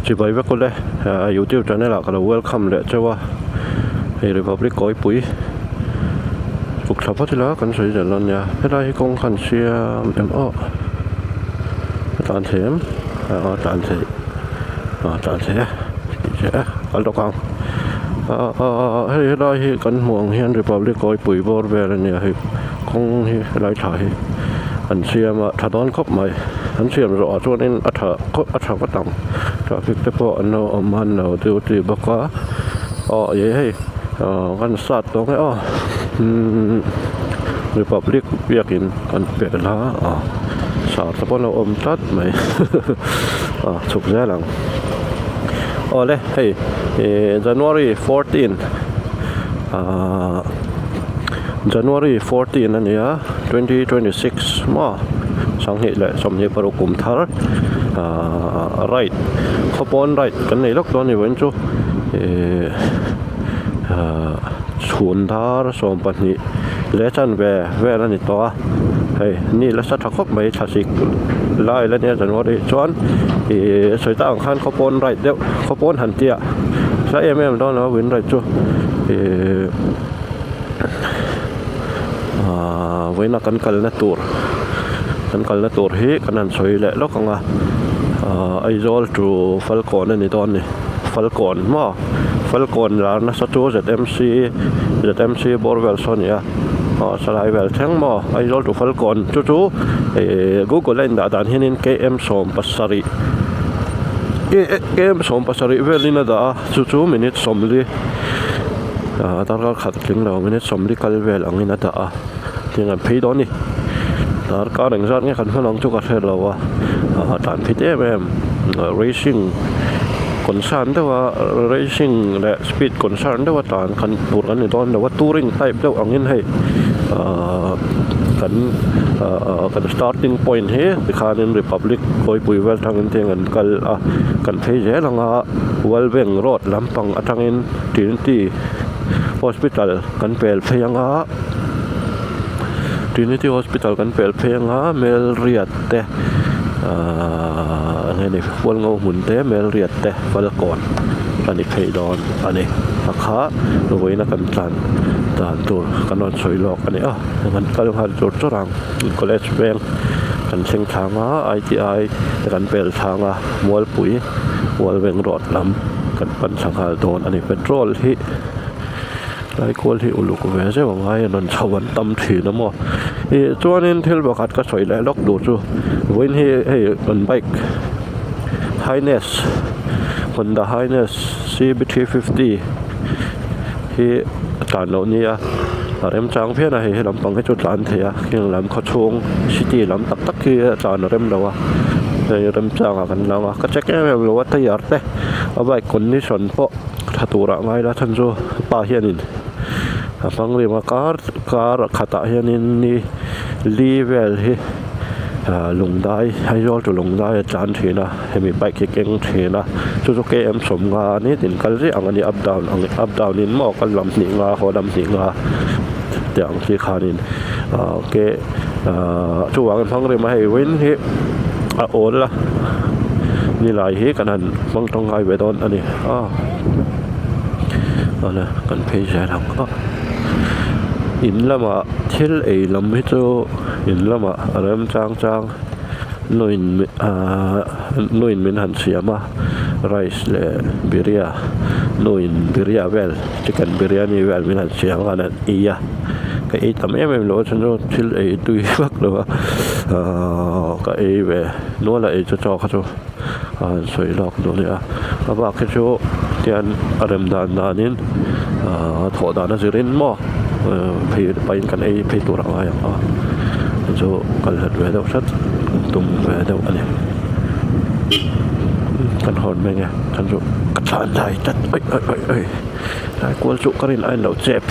chỉ bởi vậy có lẽ YouTube channel là cái welcome lệ choว่าให้Republic có bụi cuộc sống thì là cần sử dụng lần nha cái đây công cần xe em tàn thêm tàn thế sẽ ở đâu con cái đây cần muộn hiện Republic có bụi bor về là nha công lại chạy anh xe mà thật đoán khóc mày anh xem rõ cho nên ở thở có đồng cho việc tiếp bộ nó man nào tiêu chỉ bạc quá vậyกันสัตว์ตรงนี้Republic เรียกกินกันเปลี่ยนละสาวสปอนเราอมตัดไหมสุกแย่หลังเลยเฮ้ย January 14 January 14นั่นเนี่ย2026มาสังเหตุแหละสมเหตุประกุมทาร์right ขบวน right กันในล็อกดาวน์นี่วันจู่ศูนย์ทาร์สมปันนี่เลชันเวนั่นนี่ตัวเฮ้ยนี่เลชันทักคบไม่ชัดสิไล่แล้วเนี่ยจันวอดีชวนสวยตาอังคารขบวน right เดี๋ยวขบวนหันเตี้ยใช้เอ็มต้องนะวิน right จู่ไว้นักกันกันนะตัวเฮ้กันนั่นสวยแหละแล้วก็งาไอโซลจูฟัลคอนนี่ตอนนี้ฟัลคอนมาฟัลคอนร้านนะสัตว์ ZMC บอร์เวลส่วนเนี่ยสลายเวลแทงมาไอโซลจูฟัลคอนจู่Google เล่นด่านที่นี่ KM สมปัสสริKM สมปัสสริเวลินาดาจู่มินิทสมลีตอนก็ขัดถึงเรามินิทสมลีกัลเวลอังนี้นาดาที่งั้นพี่ดอนนี่ตอนการแข่งขันเนี่ยขันพลังจุกเทศเราว่าด่านพิเศษracing คอนเซิร์นแต่ว่า racing และ speed คอนเซิร์นแต่ว่าด่านขันปูกันในตอนแต่ว่า touring type เจ้าอังนี้ให้กัน starting point ให้ที่ขานิน Republic คอยปุยเวลทางนี้เทียงกันเพย์เจลังเวลเวงรถลำปังทางนี้ที่ hospital กันเปลเพย์งTrinity Hospital กันเปลเพย์เมลเรียดเตนี่วันงหุ่นเตเมลเรียดเตฟัลก่อนอันนี้เพย์ดอนอันนี้ราคาโดยนักการด่านตัวกันนอนสวยหลอกอันนี้มันก็ต้องหาจุดจรังคอลเลจแบงกันเชิงทาง ITI กันเปลทางมวลปุ๋ยมวลเวงรอดลำกันปันสังหารโดนอันนี้เป็นโรลที่ไอ้คนที่อุลุกเวสว่าไงนนชาววันตำถือนะมั้งตัวนี้ที่เราขัดก็สวยแล้วล็อกดูจูวันที่มันไบค์ไฮเนสคนดาไฮเนส CBT50 ที่การเหล่านี้เริ่มจางเพี้ยนให้ลำปังให้จุดร้านเทียยังลำเขาชงซิตี้ลำตักคือจานเริ่มเราเริ่มจางกันเราก็เช็คแค่แบบว่าที่อยากได้เอาไว้คนที่สนเพราะถ้าตัวเราไม่ละท่านจูป่าเฮียนินฟังเรื่องการขัดเฮียนินนี่ลีเวลที่ลงได้ให้ยอดจะลงได้จานเทียนะให้มีใบเก่งเทียนะจู่ๆเกมสมงานนี่ถึงกันที่อันนี้อัพดาวนินมอกกันลำหนิงาขอลำหนิงาอย่างที่ขานินเกจู่วางฟังเรื่องมาให้เว้นที่โอนละนี่หลายเหตุกันนั้นบางตรงไงไปตอนอันนี้อะไรกันเพย์ใช่หรออินละมาเที่ยวลำให้เจ้าอินละมาเริ่มจางหน่วยมินหันเสียมาไรส์และบิริยาหน่วยบิริยาเวลชิคกันบิริยานี่เวลมินหันเสียมานั่นก็ทำไม่รู้ฉันรู้ที่ตุยฟักเลยว่าก็เวนู้นแหละจะจอเขาจูสวยหลอกดูเนี่ยว่าแค่จูที่อันอารมณ์ด่านนี้ถอดด่านสิรินมั่วไปกันไปตัวเราอย่างจูกันหัดเวดชัดตุ่มเวดอันนี้กันหอนไปไงกันจูกระชานได้จัดได้กวนจูกันรินไอ้เราเจ็บ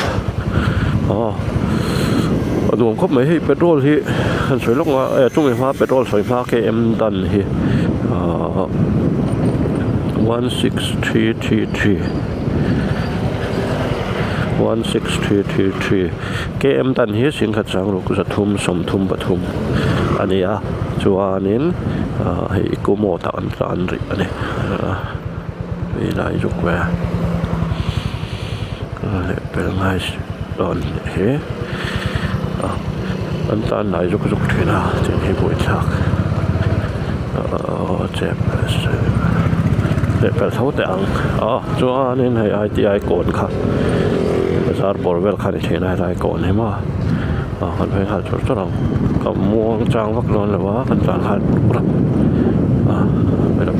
รวมครบไหมที่เปโตรที่สวยลงว่าจุ่มไฟฟ้าเปโตรสวยฟ้า KM ดันที่1633 KM ดันที่สิงห์จังลูกจะทุ่มสมทุ่มปทุมอันนี้จวนนี้ให้กูโมตอันริอันนี้ vì lại dục vềเป็นไงตอนนี้อันตอนไหนยุกทีนะจึงให้บุญชักเจ็บเท่าแต่อังจวนนี่ให้ไอทีไอโกนค่ะภาษาบอลเวลคันที่ไหนไอโกนให้มาคันเพลงหัดจุดจรังกับม่วงจางวักนอนหรือว่าคันจางหัดรักไปละ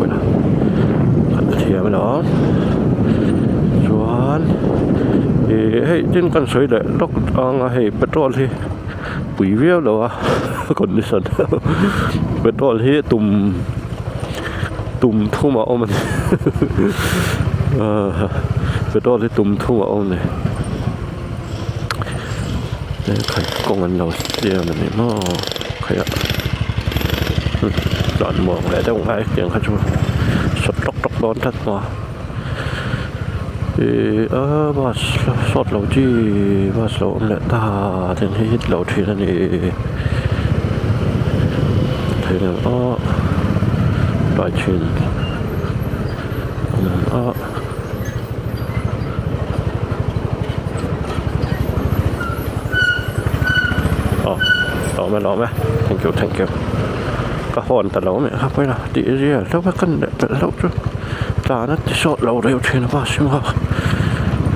คันเทียไปแล้วจวนให้จิ้นกันสวยเลยลกให้เปโตรที่ปุ๋ยเวียวหรอวะคนที่สุดเปโตรที่ตุ่มทุ่มเอามันเปโตรที่ตุ่มทุ่มเอาเนี่ยใครกงเงินเราเสียมันนี่มั้งใครจอดมองแล้วแต่ว่าเสียงเขาชัวสดตกร้อนทัดมาว่าสดเราจีว่าสดเนี่ยตาถึงฮิตเราทีนั่นเองถึงปลายชิ้นรอไหม thank you ก็หอนแต่เราเนี่ยครับไปละดีเรียแล้วว่ากันแต่เราจุดตานะที่สดเราเร็วเช่นว่าใช่ไหม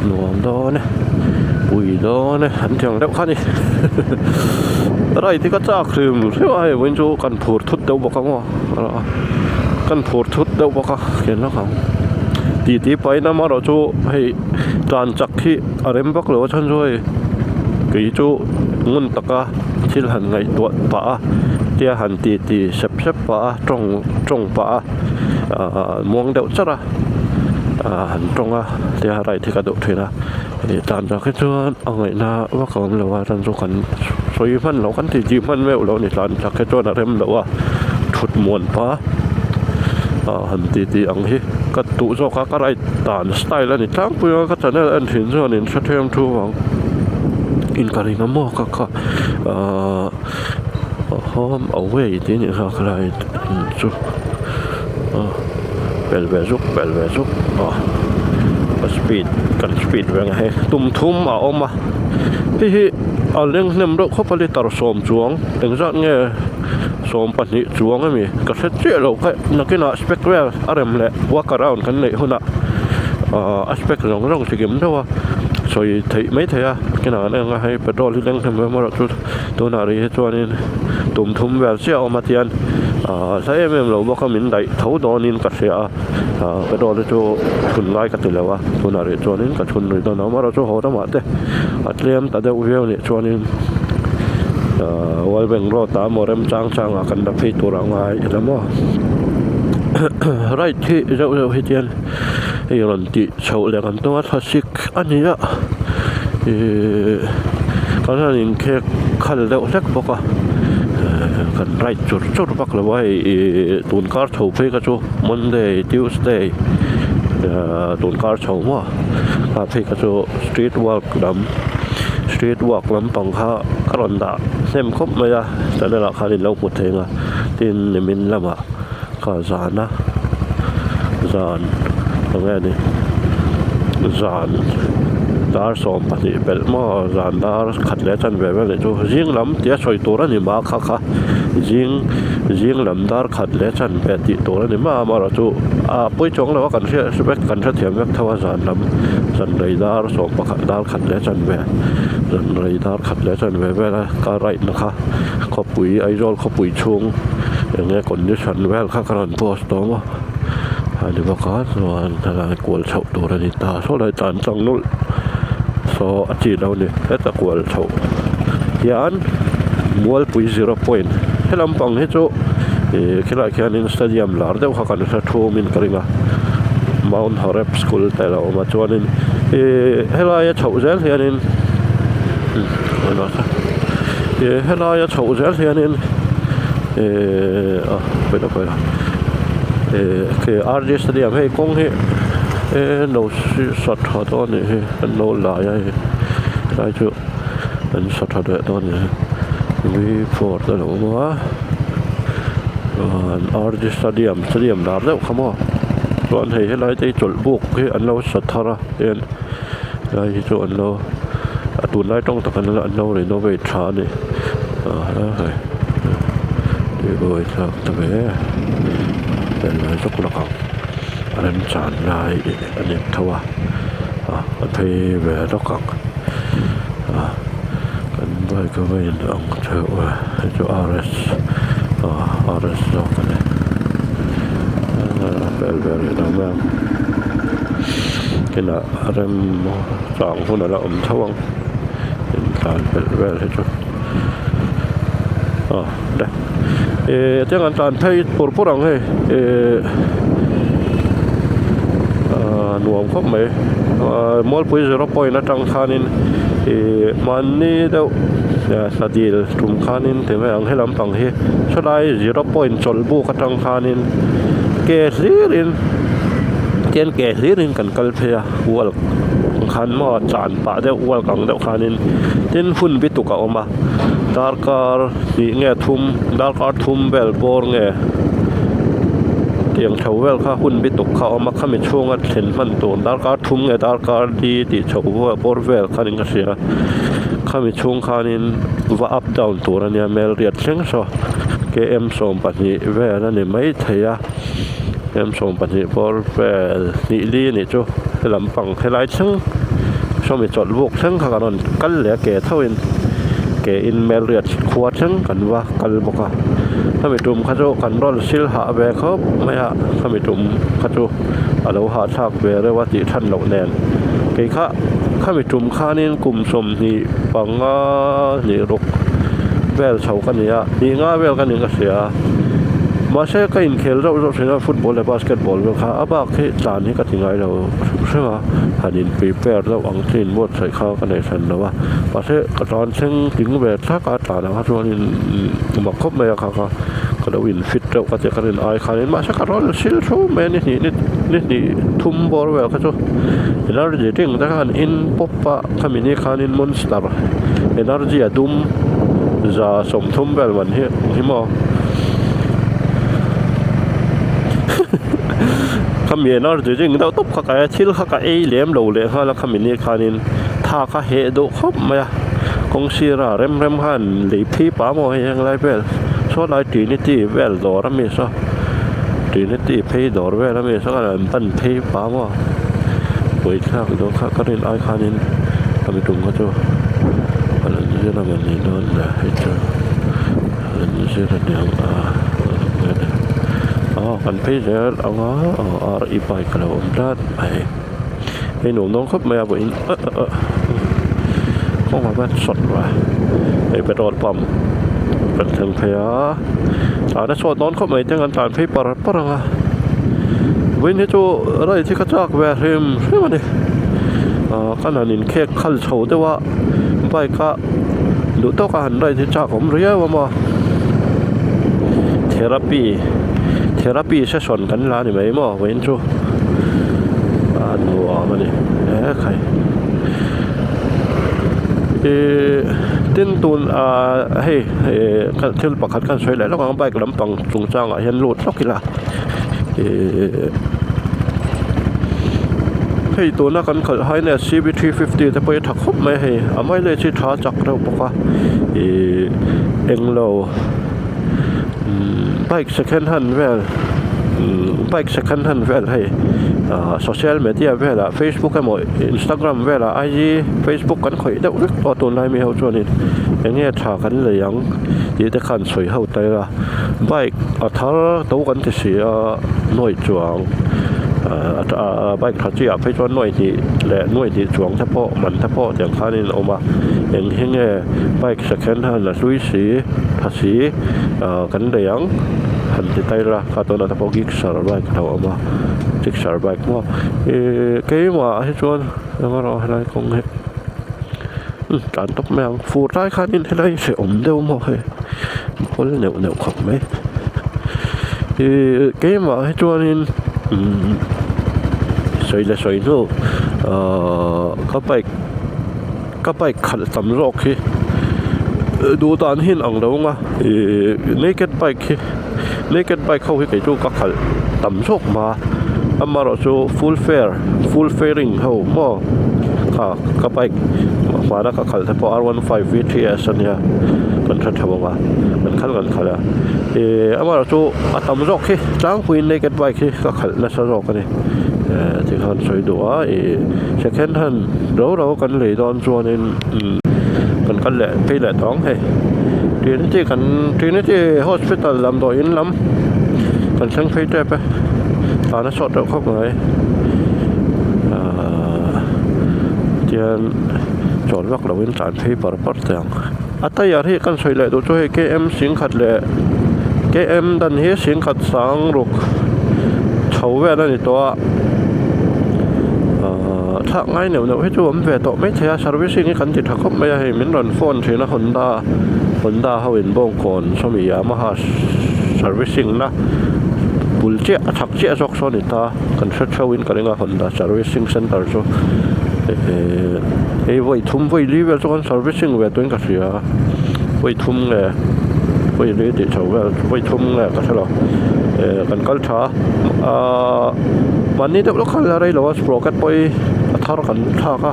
หนุ่มโดนเนี่ยปุยโดนเนี่ยอันที่อย่างเด็กขันนี่อะไรที่ก็จ้าครึมใช่ไหมวันจูกันผูดทุดเดาบอกกันว่ากันผูดทุดเดาบอกกันเห็นแล้วครับตีไปนะมาเราจูให้จานจักที่อะไรไม่บอกเลยว่าฉันช่วยกี่จูเงินตะกาที่หันไงตัวป่าเที่ยหันตีเสบป่าตรงป่ามองเดาจ้าหันตรงเที่ยอะไรที่กระโดดทีนะจานจักที่ชวนเอาไงนะว่าเขาเลยว่าฉันจูกันสวยมันเรากันที่จีมันไม่เราเนี่ยจานจักที่ชวนอะไรมันเลยว่าถุดมวนป่าหันตีอังฮีก็ตุโจก็อะไรต่างสไตล์แล้วนี่ทั้งเพื่อนก็จะได้อันถิ่นส่วนนี้ชัดเจนทุกอย่างอินการิงามก็หอมเอาไว้ที่นี่ก็อะไรจุเปลเวซุกสปีดเป็นไงทุ่มเอามาที่เอาเรื่องเนมรถเขาผลิตต่อสมจวงถึงจะเนี่ยสมปัญญาจวงไม่มีก็เสร็จเจ้าเราแค่นักกินอาสเปกเวลอะไรมันแหละว่าการเอากันเลยหุ่นอาสเปกเราสิ่งที่ว่าสวยที่ไม่เท่ากินอะไรก็ให้เป็นรอที่เรื่องทำให้มาเราจุดตัวนารีตัวนี้ทุ่มเวลเสียออกมาเทียนใช้เมื่อเราบอกเขาเหม็นได้เท่าโดนินกัดเสียเป็นรอที่จูคุณไล่กัดเลยว่าตัวนารีตัวนี้กัดคุณเลยตอนนั้นมาเราจูหัวทั้งหมดเลยอัดเลี้ยมแต่เดี๋ยวเวลเนี่ยตัวนี้วันเป็นรอตามอร์เรมจางกันดับให้ตัวเราไงแล้วมั้งไรที่เราเห็นยันติชาวเลี้ยงตัวทัศน์อันนี้ก็นั่นเองแค่ขันเลี้ยวเล็กบอกว่ากันไรจุดบักเลยว่าตุนการ์ชาวเพื่อก็จู Monday Tuesday ตุนการ์ชาวว่าเพื่อก็จู Street Walk ลำปังข้ากรอนดาเส้นครบไหมจ๊ะแต่ในราคาที่เราพูดถึงที่นิมิตละมาข้าจานนะจานตรงนี้จานดาร์สอมปฏิเปิดมาจานดาร์ขัดเละจันแบบนี้จูยิงลำเตี้ยช่วยตัวนี่มาค่ะยิงลำดาร์ขัดเละจันแบบติตัวนี่มาเราจูปุ้ยจงแล้วว่ากันเชื่อสเปกกันเทียมแบบทว่าจานลำจันไรดาร์สอมปะดาร์ขัดเละจันแบบจันไรดาร์ขัดเละจันแบบนะก็ไรนะคะขอปุ๋ยไอโรลขอปุ๋ยชงอย่างเงี้ยคนที่ฉันแวลข้ากระนโพสต์ตัวมั้งอันนี้บอกว่าส่วนทางกวลเฉาตัวนี้ตาโซ่เลยจานจังนุ่นโซ่อาชีพเราเนี่ยแค่ตะกวลเฉายันมัวปุ๋ย0 point ให้ลำปังให้โจ้คิดว่าแค่นี้สเตเดียมหลาร์เดี๋ยวเขากันจะโทรมินกันเลยนะมาวน์ฮอร์เรปสคูลแต่เรามาจวนนี่ให้เราจะเฉาเจ้าเทียนินให้เราจะเฉาเจ้าเทียนินไปแล้วคืออาร์ดีสเดียมให้กงให้โน้สัตว์หัวตัวนี้โน้ลายได้จุเป็นสัตว์หัวตัวนี้วีฟอร์ดแล้วว่าอาร์ดีสเดียมดาร์เด้อขโมย ส่วนให้ไรได้จดบุกให้อันเราสัทธาระเอ็นไรที่จอันเราตุนไรต้องตะกันละอันเราเลยโนเวทานี่เลยเดี๋ยวไปสักตะเบะเป็นไรสักคนละคำอันนั้นจานไรอันนี้ทว่าอันเพย์เบะต้องกังกันไปก็ไม่ลองเถอะว่าให้เจ้าRSเรากันเลยเบลน้ำมันกินอะไรมั่งสองคนละท่วงเป็นการเบลให้จุดได้ที่งานการให้ปุรรังให้หน่วงครบไหมมอลปุยจะรับไปนัดจังคานินมันนี่เดี๋ยวสตีลทุ่มคานินแต่ไม่อังให้ลำปังให้สุดท้ายจะรับไปจลบุกจังคานินเกสิรินเทียนเกสิรินกันกัลเพียวัวขันมาจานป่าเดี๋ยววัวกังเดี๋ยวคานินเทียนฝุ่นบิตุกออกมาดาร์การ์นี่เงี้ยทุ่มดาร์การ์ทุ่มเบลบอร์เงี้ยเตียงเฉาเวลข้าหุ่นบิตุกเขาเอามาขมิช่วงกันเห็นมันตัวดาร์การ์ทุ่มเงี้ยดาร์การ์ดีติเฉาเวลบอร์เวลขานินก็เสียขมิช่วงขานินว่าอัพดาวน์ตัวเนี่ยเมลเรียดเชิงโซ่เกมส่งปัจจุบันนั่นนี่ไม่เทียเกมส่งปัจจุบันเวลนี่ลีนี่จูให้ลำปังให้ไล่เชิงช่วงมีจดลูกเชิงข้างนั้นกันเหลือเกเท่าอินเกอินเมลเรียดขวดเชิงกันว่ากันบอกว่าถ้าไม่ตุ่มข้าจูกันร้อนซิลหาเบคบไม่ฮะถ้าไม่ตุ่มข้าจูเราหาทากเบเรวัติท่านเหล่าแนนเกยข้าไม่ตุ่มข้านี่กลุ่มสมนี่ปังนี่รกเวลเฉากันเนี่ยนี่ง่าเวลกันนี่ก็เสียมาใช่ก็อินเคลเราใช้ฟุตบอลและบาสเกตบอลเราค่ะอาบ้าแค่จานนี้ก็ถึงไงเราใช่ไหมหันอินปีเปอร์แล้วอังกฤษหมดใส่ข้าวกันในฉันนะว่ามาใช่ก็ตอนเช่นถึงแบบถ้าการตลาดนะครับช่วงนี้มาครบไหมครับก็เราอินฟิตเราก็จะกันอินไอคานินมาใช่ก็ร้อนซิลชูแม่นี่ทุ่มบอลเวลครับช่วงเอเนอร์จีทิ้งแต่กันอินป๊อปปะคามินีคานินมอนสเตอร์เอเนอร์จีอะดุมจะสมทุ่มเวลวันที่มอขมิ้นอะไรจริงๆเราต้องข้าก็ชิลข้าก็เลี้ยมเราเลยฮะแล้วขมิ้นนี่ขานินถ้าข้าเหตุครบไหมคงชีระเร็มหันหลีพี่ป้าโมยังไรเปล่าส่วนไอ้ตีนิตี้เวลดอร์มีซะตีนิตี้พี่ดอร์เวลมีซะกันปั้นพี่ป้าโมไปข้าดูข้าก็เรียนไอ้ขานินทำไปตรงก็จะอะไรนี่เรามันนี่โดนเลยให้เจออะไรนี่เชื่อเรื่องกันพี่เจอเอาอีไปกระโดดด้านไอ้หนุ่มน้องครับไม่เอาไปข้องมาบ้านสดว่ะไอ้ไปโดดปั๊มเป็นถึงเพียแต่สดนอนเขาไม่จังกันตานพี่ปะรังอ่ะวันนี้จู่อะไรที่กระจากแวร์เฮมใช่ไหมเนี่ยขณะนี้แค่ขัดโฉดแต่ว่าไปก็ดูต้องการอะไรที่จากผมเรียกว่ามาเทอราปีเซสชั่นกันล้านนี่ไหมมั่วเว้นจู่ดูมาดิใครติ้นตูนเฮ้ที่ประคัดกันสวยเลยแล้วก็ไปกระลำปังจุงจ้างเห็นโหลดสักกี่ละเฮ้ตัวนักกันเขาให้เนี่ย CBT50 แต่ไปถักครบไหมเฮ้ไม่เลยที่ท้าจักเราบอกว่าเอ็งเราbike second hand vel bike second hand vel hay social media vel Facebook hay mo Instagram vel IG Facebook kan khoi deuh rik to ton lai mi ho chuanin enge tha kan le yang ti te khan soi ho tai la bike athar to kan ti sia noi chuang bike tha chi a phei chuan noi ti le noi ti chuang tha po man tha po tiang khanin oma eng henge bike second hand la lui si tha si kan le yangหันที่ใต้ละข้าตัวนั้นถ้าพอกิกสารใบเขาเอามากิกสารใบก็เกี่ยว่าให้ชวนแล้วก็รอให้ได้คงให้การตบแมงฟูดได้ข้านินให้ได้เสียอมเดียวมั้งให้คนเหนียวขับไหมเกี่ยว่าให้ชวนนินสวยนู่ก็ไปขัดสำรอกที่ดูตอนหินอ่างเดียวมั้งnaked bike เข้าให้ไก่จูก็ขัดต่ำโชคมา amaro chu full fairing ho mo kha ka bike mana ka khal po R15 VTS ania kan tha thawanga kan khala amaro chu atam jok hi tlang huin naked bike hi ka khal na sa jok ani thì han soi do second hand ro kan le don chuan in kan le pe le tong he Trinity hospital lam do in lam kan sang phei te pe ta na sot do khop ngai tian chol wak lo in chan phei par tang ataya hi kan soi le do chu he KM sing khat le KM dan hi sing khat sang ruk chau ve na ni toถ้าง่ายเนี่ยเราให้ช่วยผมเวทต่อไม่ใช่ servicing นี่คันติดทักไม่ให้มินรันฟอนใช่นะHondaเขาเป็นบ้องก่อนสมัยมาหา servicing นะบุลเจ้าทักเจ้าจอกโซนิตากันเช่าวินกันเอง Honda servicing center จ้ะไว้ทุ่มไว้รีเวลจ้ะกัน servicing เวทตัวนี้ก็เสียไว้ทุ่มเลยไว้รีดิเช่าไว้ทุ่มเลยก็ใช่หรอกันกัลช้าวันนี้เด็กลูกค้าอะไรหรอสโปรเกตไปทาร์กันท่าก็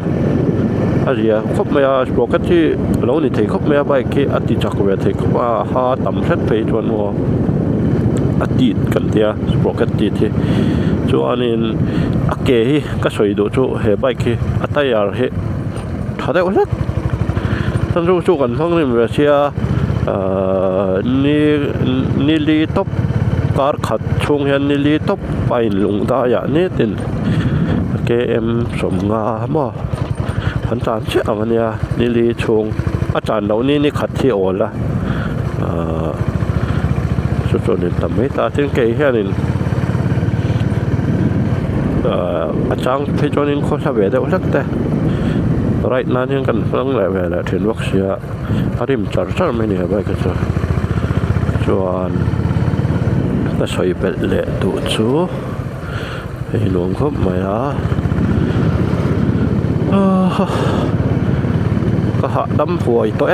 อะไรครบไหมสโปรเกตที่เรานี่ถือครบไหมไปที่อดีตจักรวาลถือครบว่าหาต่ำเซ็ตไปจนว่าอดีตกันเดียสโปรเกตที่จวนนี้อเกย์ก็สวยดูจู่เฮไปที่อัตยาเฮถ้าได้ก็สักท่านจู่กันฟังนี่มันเชียนี่ลีท็อปการขัดช่วงเห็นนี่ลีท็อปไปลงได้อย่างนี้ตินKM สมงาหม้อพันจานเชื่อมันเนี่ยนี่ลีช่วงอาจารย์เรานี่ขัดที่โอนละสุดๆนี่ทำให้ตาถึงเกย์แค่นี้อาจารย์พี่จอนินเขาทำแบบเดียวกันแต่ไรนั่นยังกันฟังแล้วแบบถึงวัคซีนอาริมจัดไม่เนี่ยไปก็จะจวนก็ใช้เป็นเละดูจูให้หลวงครับมาก็หาดำหัวอีกตัว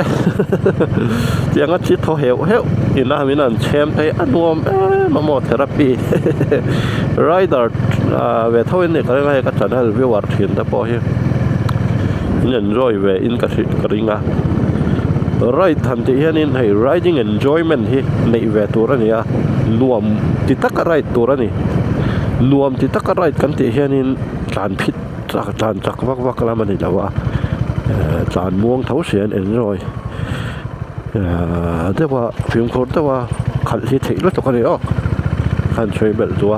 ยังก็ชิดเขาเหวอินนะมินันแชมป์ไทยอันวมมาโมเทอราปีไรเดอร์เวทเท่านี้ก็ได้ก็จะได้วิวัฒน์เห็นแต่พอเห็นยันรอยเวอินกระดิ่งไรทันทีนี้ให้ riding enjoyment ที่ในเวตัวนี้นวมติดตักไรตัวนี้นวมติดตักไรกันที่นี้การพิษการจักวักแล้วมันนี่แหละว่าจานม่วงเท้าเสียน enjoy แต่ว่าพิมพ์คนแต่ว่าขันที่ถิรถตัวนี้ขันช่วยเบิดตัว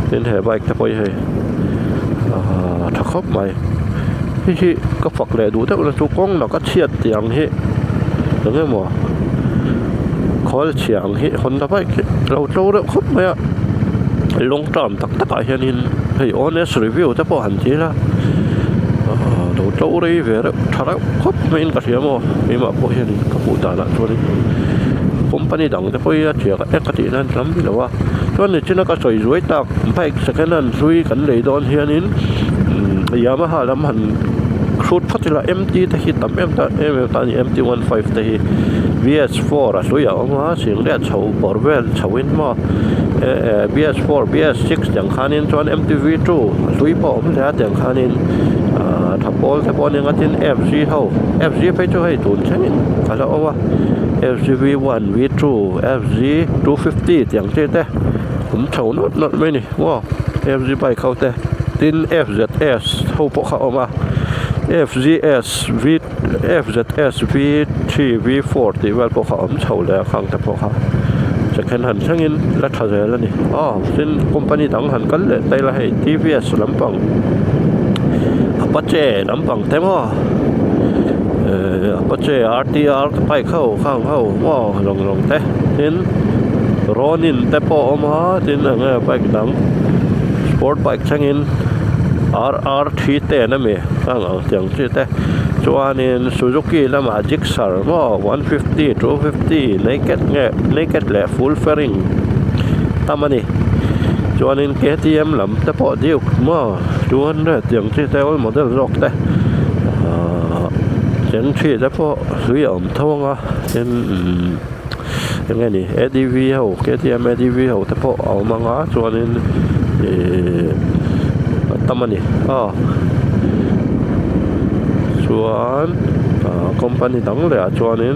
เป็นเหตุใบแต่พอให้ถ้าครบไหมที่ก็ฝักแหล่ดูแต่ว่าจุกงเราก็เชียดอย่างที่อย่างเงี้ยมั้งคอยเฉียงที่คนทำให้เราโตแล้วครบไหมลงตามตักไอ้นี่ให้ honest review แต่พอหันทีละเราโตเลยเวรถ้าเราครบไม่อินกับเสียมั้งไม่มาพอเห็นกับผู้ตาละตัวนี้ผมปนิดังแต่พอเฉียกับเอกตินั่นทำไม่รู้ว่าตัวนี้ที่นั่นก็สวยๆตักไปสักแค่นั้นสวยกันเลยโดนเฮียนินยามาหาลำหันครูดพัฒนา MT แต่ที่ต่ำตอนนี้ MT15 แต่ที่ VS4 สวยอย่างว่าเสียงเรียกชาวบอร์เวลชาวินมาBS4 BS6 อย่างขานินจวน MTV2 สวยพอไม่ได้อย่างขานินทับบอลยังกันที่ FG ไปช่วยตูนใช่ไหมก็แล้วว่า FGV1 V2 FG250 อย่างเช่นแต่ผมเฉาหนดไม่นี่ว่า FG ไปเขาแต่ติน FZS เขาพวกเขาออกมา FZS V3 V4 ที่ว่าพวกเขาเฉาแล้วฟังแต่พวกเขาจะแข่งหันช่างอินและทะเลแล้วนี่ซึ่งคอมพานีต่างหันกันเลยได้ละให้ TVS ลำปังปัจเจลำปังเต็มว่าปัจเจ RTR ไปเข้าข้างเข้าว่าลงแต่ซึ่งรอนินแต่พอออกมาซึ่งอะไรไปดังสปอร์ตไบค์ช่างอินRT เต้นั่นเองข้างอย่างที่เต้จวนนี้ซูซูกิและมาจิกซาร์ว่า150 250 naked และ full fairing ตามนี้จวนนี้ KTM ลำแต่พอเดียวมาจวนนี้อย่างที่เต้ว่าโมเดลร็อกเต้อย่างที่แต่พอสวยอ่ำท้องเป็นยังไงนี่ ADV เขา KTM ADV เขาแต่พอเอามางจวนนี้ ตำมันนี่ส่วนคอมพานีดังเลยชวนนี้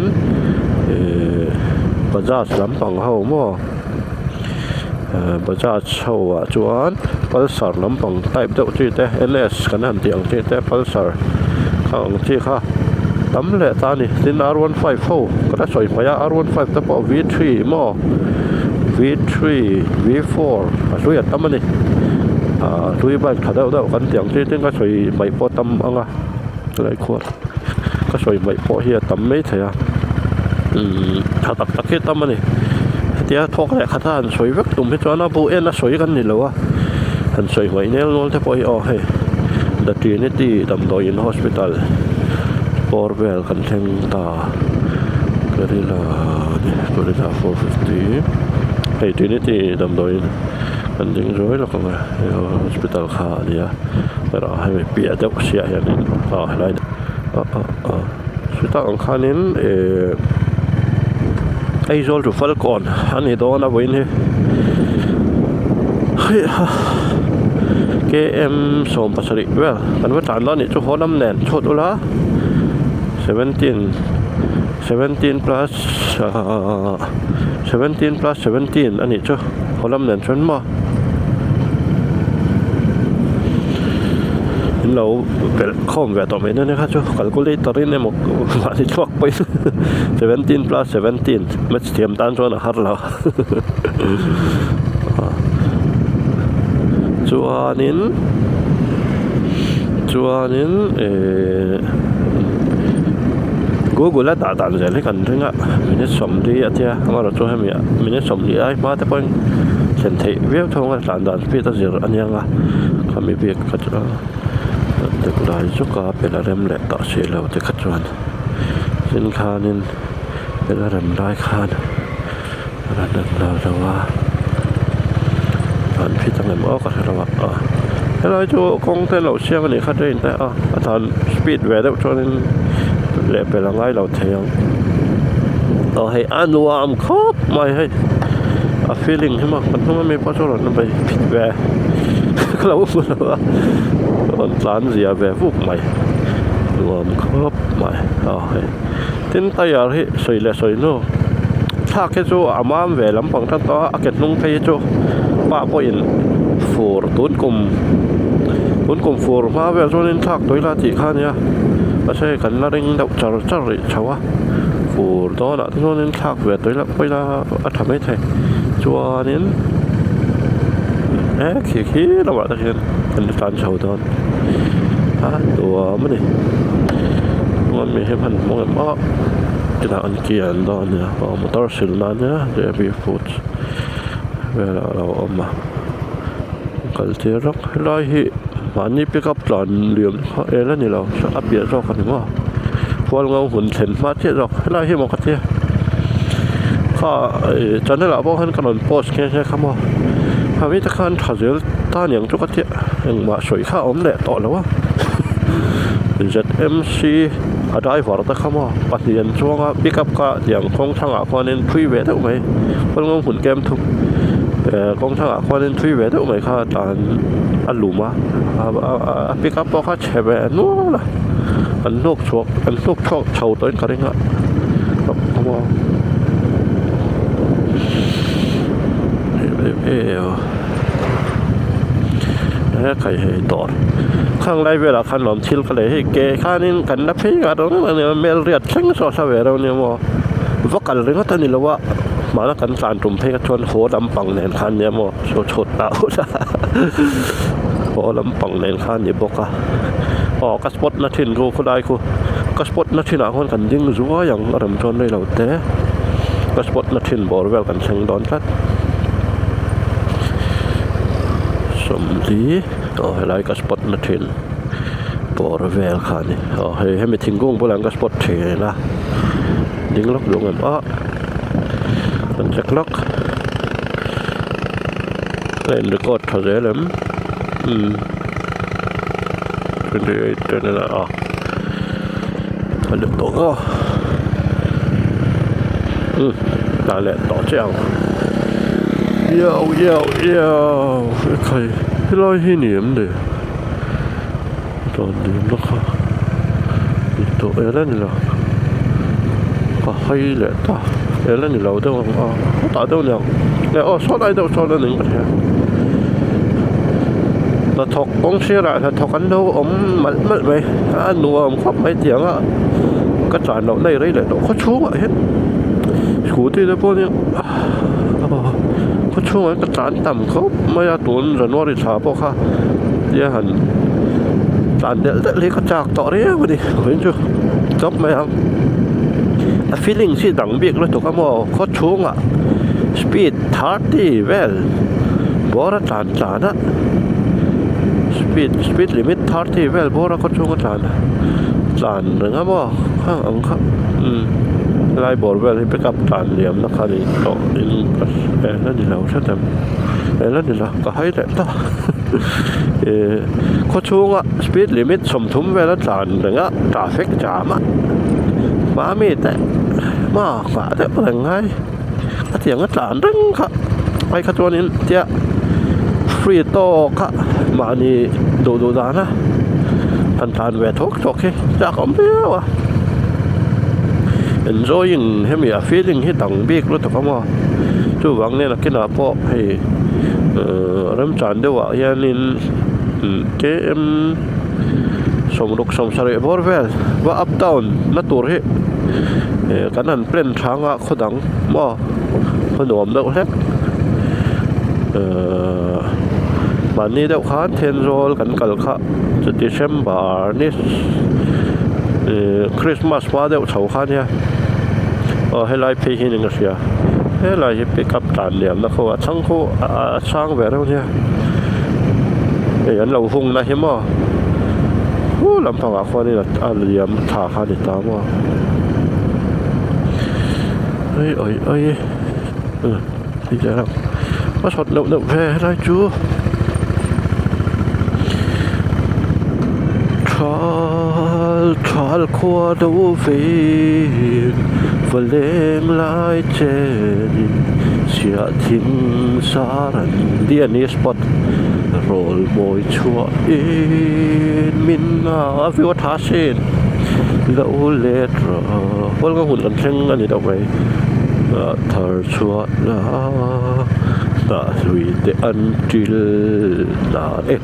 บริษัทลำปังเขามั่วบริษัทเขาชวนพัลซาร์ลำปังไต่เด็กที่เตะ NS กันนั่นที่อังที่เตะพัลซาร์ข้างที่ข้าตำเลยตานี่ที่ R15 ก็ได้สวยมาR15 แต่พอ V3 มั่ว V3 V4 ช่วยตำมันนี่ช่วยบ้านขัดเดากันที่อังที่ก็ช่วยไม่พอตำอ่ะอะไรขวดก็ช่วยไม่พอเฮียตำไม่ใช่ถ้าตักตะเกียบตำมันนี่เดี๋ยวทอกอะไรข้าท่านช่วยวักตุ่มให้จวนบูเอ็นนะช่วยกันนี่เหรอวะท่านช่วยไว้เนี่ยน้องที่พอให้ดัตรีนี่ที่ดำดอยน์ฮอสพิทอลปอร์เวลกันเทงตากอริลา450ที่นี่ที่ดำดอยกันยังรวยแล้วก็ฮอสพิทอลขาเนี่ยแต่เราให้เปียเจ้าเสียอย่างนี้อะไรสุดท้ายของข้านี้ไอ้โจลถูกฟัลก่อนอันนี้โดนเอาไว้เนี่ยKM ส่งปัสสาวะเวลกันว่าฐานตอนนี้จะขอน้ำแน่นชดอุละ17 plus 17 อันนี้จะขอน้ำแน่นชนมาเราเป็นข้อมูลต่อไปนั่นนะครับช่วยคัลคูลเลเตอร์นี่หมดมาที่ช่วยไป17 plus 17ไม่เทียมตันชวนนะครับเราจวนนี้Google และด่านเสร็จกันถึงอ่ะมินิสมดีอ่ะที่มาเราช่วยให้มีมินิสมดีไอ้มาแต่พอเส้นที่เวียดทงกันด่านพี่ตัดสินอันยังอ่ะเขามีเบียกก็จะเด็กได้จุกกับเป็นอะไรแหละต่อเสียแล้วแต่ขัดจวนสินค้านี้เป็นอะไรได้ค่าอะไรนั่นเราว่าอันพี่ตั้งแต่เมื่อก็เราว่าเราจะคงแต่เราเชื่อกันนี่ขัดได้แต่อาจารย์สปีดแวร์ได้ช่วงนี้เละเป็นอะไรเราเที่ยวต่อให้อ่านว่าครบไม่ให้feeling ให้มันต้องไม่พอช่วงนั้นไปผิดแวร์เราพูดว่าตอนร้านเสียแวร์ฟุกใหม่รวมครบใหม่ให้ทิ้งตายอะไรสวยเลยสวยโน่ถ้าแค่จู่อามาแวร์ลำพังทั้งตัวอาเกตนุ่งเพย์จู่ป้าพออินฟูร์ตุนกุมฟูร์มาแวร์ช่วงนี้ทักตัวละที่ข้าเนี่ยไม่ใช่กันละเร่งเดาจารชาวฟูร์ตัวละที่ช่วงนี้ทักแวร์ตัวละไปละทำไม่ได้ชัวนี้ขี้เราว่าตะเคียนเป็นการชาวตอนตัวมันนี่มันมีให้พันมองว่าจะน่าอันเกียนตอนเนี่ยมอเตอร์ซิลนั่นเนี่ยเดี๋ยวบีฟูดเวลาเราเอามาก็จะรักไล่ให้มันนี่ปิกอัพหลอนเหลี่ยมแล้วนี่เราอัพเบียร์รอกกันว่าพอเราหุ่นเห็นมาเที่ยวไล่ให้มองกันเที่ยวก็จนได้เราบอกให้กันนอนโพสแค่ใช่คำว่าพาวิธีการถ่ายรูปตาอย่างจุกเที่ยอย่างมาสวยข้าอมแหละต่อแล้ววะZMC อะไรวะเราคำว่าปฏิญาณช่วงปิกอัพก็อย่างคงช่างคนนั้นทวีเวทเอาไหมคนงงหุ่นเกมทุกคงช่างคนนั้นทวีเวทเอาไหมค่ะตอนอันหลุมปิกอัพก็แฉะแบบนู้นล่ะอันโลกชกชาวต้นกันเองอ่ะคำว่าใครให้ต่อข้างในเวลาขนมชิลก็เลยให้เกข้านี่กันนับพี่กันตรงนั้นเนี่ยเมลเรียดเช่งโซซาเวเราเนี่ยว่าวักกันเลยก็ตอนนี้เราว่ามาแล้วกันสารตุ่มให้กับชวนโหดำปังแนนคันเนี่ยว่าโชดตาโหดำปังแนนคันเนี่ยบอกกัสปอตนาทินกูคนใดกูกัสปอตนาทินคนกันยิ่งรัวอย่างอารมณ์ชนได้เราแต่กัสปอตนาทินบอกเวลกันเชิงดอนคัดสมดีไล่กัสปอตนาทินบอกเวลคันนี่ให้ไม่ทิ้งกุ้งพลังกัสปอตเทนะดิ้งล็อกดวงกันมันจะล็อกเล่นดูกดเขาเสียเลยเป็นเรื่องนั้นมันจะตกนั่นแหละต่อเจ้า Yo, okay. Hello, hinim de. Don dim nó kha. Ito elen la. Ka hay le ta. Elen la đâu ta đâu nè. Nè số này đâu số này nè. Nó thọc con xe lại là thọc anh đâu mất mày. Anh nuông khóc mấy tiếng á. Cái tràn đầu này đấy là nó có chú vậy hết. Chú thì nó bao nhiêu. Có chú cái tràn tầm khóc mấy tuần rồi nó đi xả bao kha. Vậy hẳn tràn để lấy cái chạc tỏ đấy vậy đi. Thấy chưa? Chốc mấy anh. Feeling si dang big lo to ka mo ko chunga speed 30 well bora tan á speed limit 30 well bora ko chunga tan nga mo khang ang kha lai bor well pick up tan liam na khali to in la ni lo sa tam la ni la ka hai le ta ko chunga speed limit som thum well tan nga traffic jam á má mi te mà cả thế là ngay cái tiếng cái tràn rừng cả ai cái chỗ này tiếc free to cả mà ni đồ giá na thành về thuốc cho khi chắc không biết à enjoying hay mi feeling hay đẳng biết luôn thôi mà chú vắng này là cái nào po hay râm tràn đâu à ya nên cái em sống đục sống sợi bor vel và up down nó tour hết cáiนั้นเปลี่ยนทางอ่ะคนดังบ่คนหนุ่มเด็กเล็กวันนี้เด็กข้าเทนโรลกันกัลข้าจะเดซบาร์นี่คริสต์มาสมาเด็กชาวข้าเนี่ยให้ไล่เพลงหนึ่งก็เสียให้ไล่ไปกับจานเหลี่ยมนะเขาว่าช่างเขาช่างแบบนี้ยันเราฟงนะเห็นมั้ยลำพังอ่ะคนนี้ละเหลี่ยมท่าข้าติดตามว่าơi đi ra đâu có sọt động về đây chú trál qua đâu về và lên lại trên chia thinh xa rần điên đi spot rồi môi chua in min à phiêu thả xin lâu lết rồi vẫn có hụt lần chân anh đi đâu vậy thở chua là đã suy để ăn chil là đấy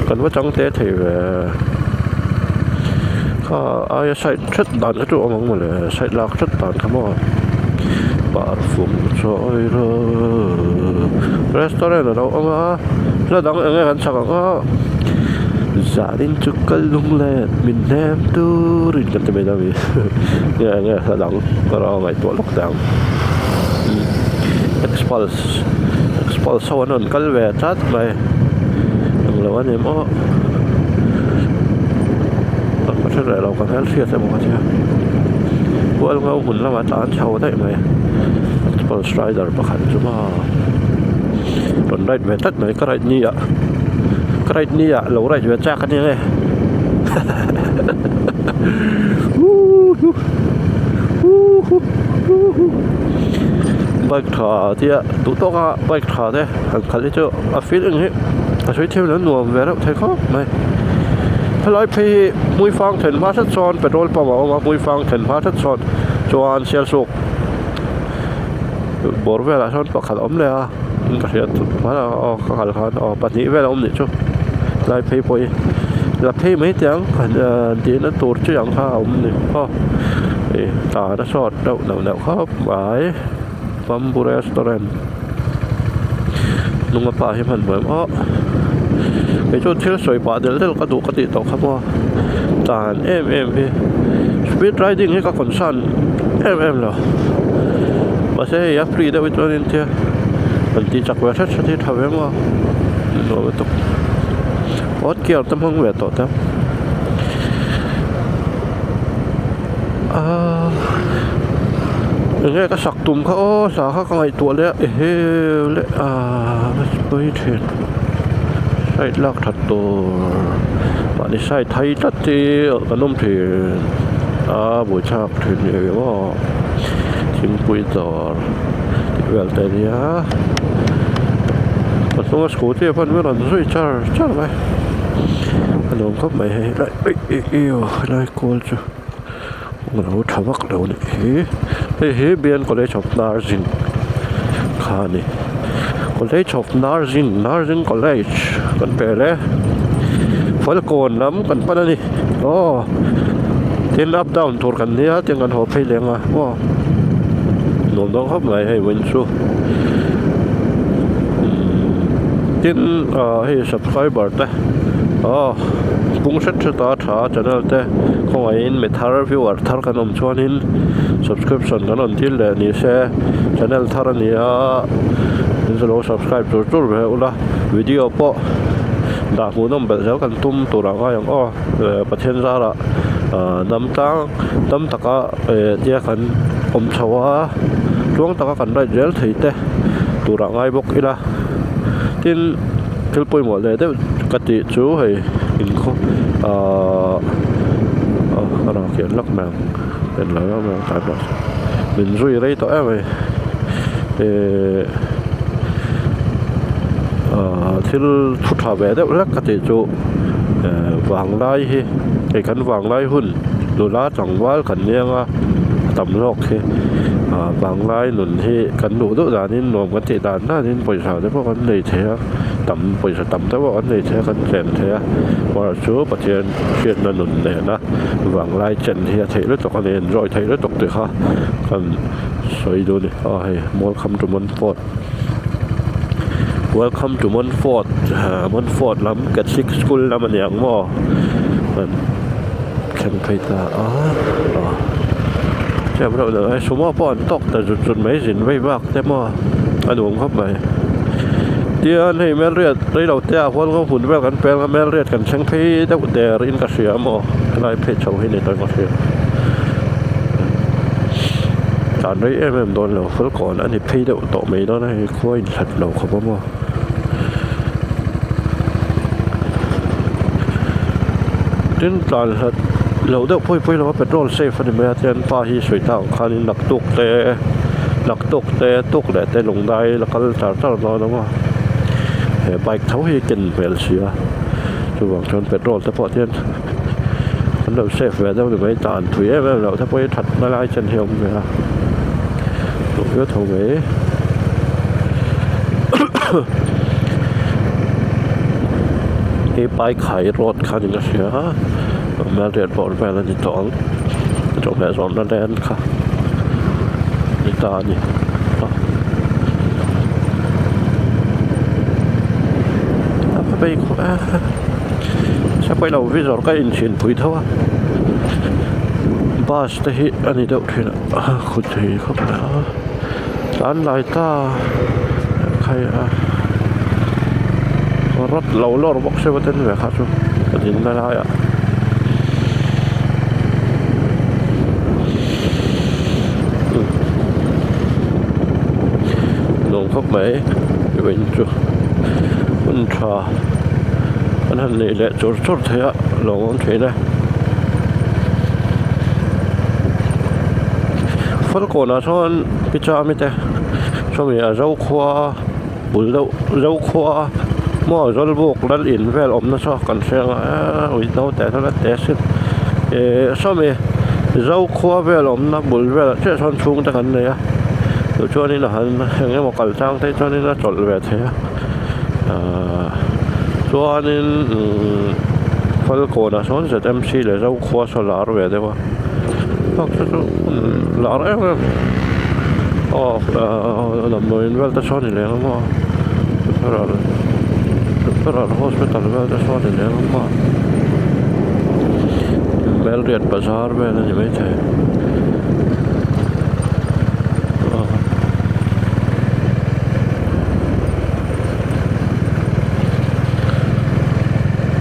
còn với trong thế thì về ai sai chất đàn cái chỗ mong mà là sai lạc chất đàn không mà bà phụng trôi rồi restaurant ở đâu ông á là đóng ở ngay gần sạc gia đình chúc cái lung lẹ mình em tu rồi cái gì đó vậy nghe là đóng có ngày tuổi lockdown expulse sau đó cái về chat mày là anh em ó có thể là còn hết xia xem một cái bữa ông ngâuหุ่นแล้วมาตานเช่าได้ไหมexpulse rider ประคันจุ๊มาตอนได้เวทัดไหนก็ได้นี่อ่ะก็ได้นี่อ่ะเราได้เวทจ้ากันยังไงbike thả thì tụi tôi có bike thả thế hàng khá là cho phía ứng ấyช่วยเที่ยวนั้นหน่วงเวลาไทยเขาไม่ถ้าเราไปมุ้ยฟังถึงพาทัดซ้อนเป็นโรลปะว่ามุ้ยฟังถึงพาทัดซ้อนจวนเชียร์สุกบอร์เวลาซ้อนปะขัดอมเลยอ่ะมันก็เสียว่าเราขัดขันปัจจุบันเวลาอมนี่ชุบเราไปไปเราไปไม่เตียงดีนั้นตัวชื่ออย่างข้าวอมนี่ก็ตาหน้าซอดเดาเขาหมายบัมบูรีสตอร์เรนลุงมาป่าให้มันเหมือนไอ้ชุดที่สวยป่าเดี๋ยวเรื่องกระดูกกระติตกครับว่าจานพี่สปีดไรดิ้งให้กับคนสั้นเหรอมาเสียยับฟรีได้ไว้ตัวนี้เถอะมันตีจากเวทชัดที่ทำให้ว่าโดนตกอดเกี่ยวตั้งห้องเวทต่อเถอะอย่างเงี้ยก็สักตุ่มเขาสาเขาก็ไงตัวเลี้ยเลยไปเถิดใส่ลักถัดตัวป่านนี้ใส่ไทยตัดที่กระนุ่มเถิดบุชาเถิดเนี่ยว่าทิ้งปุยต่อ vel te nia pasong scooty pan me ran zui char lai anong khop mai he lai eo lai kol chu ngau thamak lo ni he bian college of nursing khani college of nursing college kan pele falcon nam kan panani tin up down tur kan nia tin kan ho phei lenga nom dong khop mai he win chu tin he subscriber ta pung set ta tha channel te khong in me thar viewer thar kan om chuanin subscription kan on til le ni se channel thar ania zalo subscribe tur ve ula video po da mu nom bel zau kan tum turanga yang pathian zara dam taka dia kan om chawa tuang taka kan rai rel theite turangai bok ila tin kelpoi mo le de kati chu hei in kho ana ke lak mang den la ma ta ba min rui rei to ai thil thu tha ve de lak kati chu wang lai hi ke kan wang lai hun lu la changwal kan nianga tam lok he wang lai nun hi kan nu do danin nom kan ti dan na nin poisa de pok kan nei the tam poisa tam ta wa kan nei the kan chen the wa chu pathian khian na nun ne na wang lai chen hi the le to kan enjoy the le tok te kha kan soi do ni hai welcome to Montfort lam kat six school lam an yang mo man kan kai taจะเราเลยสมมติป้อนตกแต่จุดไม่สินไม่บ้าแต่มาอันหนุ่มเข้าไปเดี๋ยวให้แม่เรียดได้เราเจ้าคนก็หุ่นแววกันแปลงแม่เรียดกันช่างพี่ได้หุ่นแต่รินกระเสียมอะไรเพชรชาวให้ในตอนกระเสียการได้โดนเราเมื่อก่อนอันนี้พี่ได้ต่อไม่ได้ให้ค่อยถัดเราเขาบอกว่าดิ้นตอนถัดเราเด็กพูดเราว่าเป็นโรลเซฟนี่แม้แต่ป้าที่สวยต่างคันหนักตุกแต่ลงได้แล้วก็จะนอนแล้วว่าไปเขาให้กินเวลเสียจะหวังชนเป็นโรลแต่พอที่มันเราเซฟเวลได้หรือไม่ตานถุยเราถ้าไปถัดมาไล่จันเฮียมเลยฮะถูกเยอะถูกไหมไปขายรถคันนี้เสียมาเรียนบอลไปแล้วนี่ต้องจบแบบสอนนั่นแหละค่ะนี่ตานี่ไปใช่ไปเราวิจารณ์ก็อินชินพุยเท่าบาสแต่ฮิอันนี้เดี๋ยวทีนะคุณทีครับนะร้านลายตาใครรถเราลอรบอกใช่ว่าเต้นแบบครับชุบประเด็นได้แล้วลงเข้าไปเป็นจุดมันชาอันนั้นนี่แหละจุดเทียลงเทียนะฟังก่อนนะช่วงพิจารณาแต่ช่วงนี้เราขวาบุญเราขวาหม้อเราบุกแล้วอินแวลอมนะชอบกันเสียงอุ้ยน้องแต่เท่านั้นแต่สิช่วงนี้เราขวาแวลอมนะบุญแวลเจ้าชนชุงแต่กันเลยช่วงนี้นะฮะอย่างเงี้ยหมอกระจังแต่ช่วงนี้นะจดแบบเทียช่วงนี้ฟังก่อนนะช่วงจะMCเลยเราขวาสลาร์แบบเดียวก็จะลาร์เองลำน้อยเวลแต่ช่วงนี้เลยนะมั้งReferral hospital väl det sa det där mamma. Väl rätt bazar väl ni vet jag.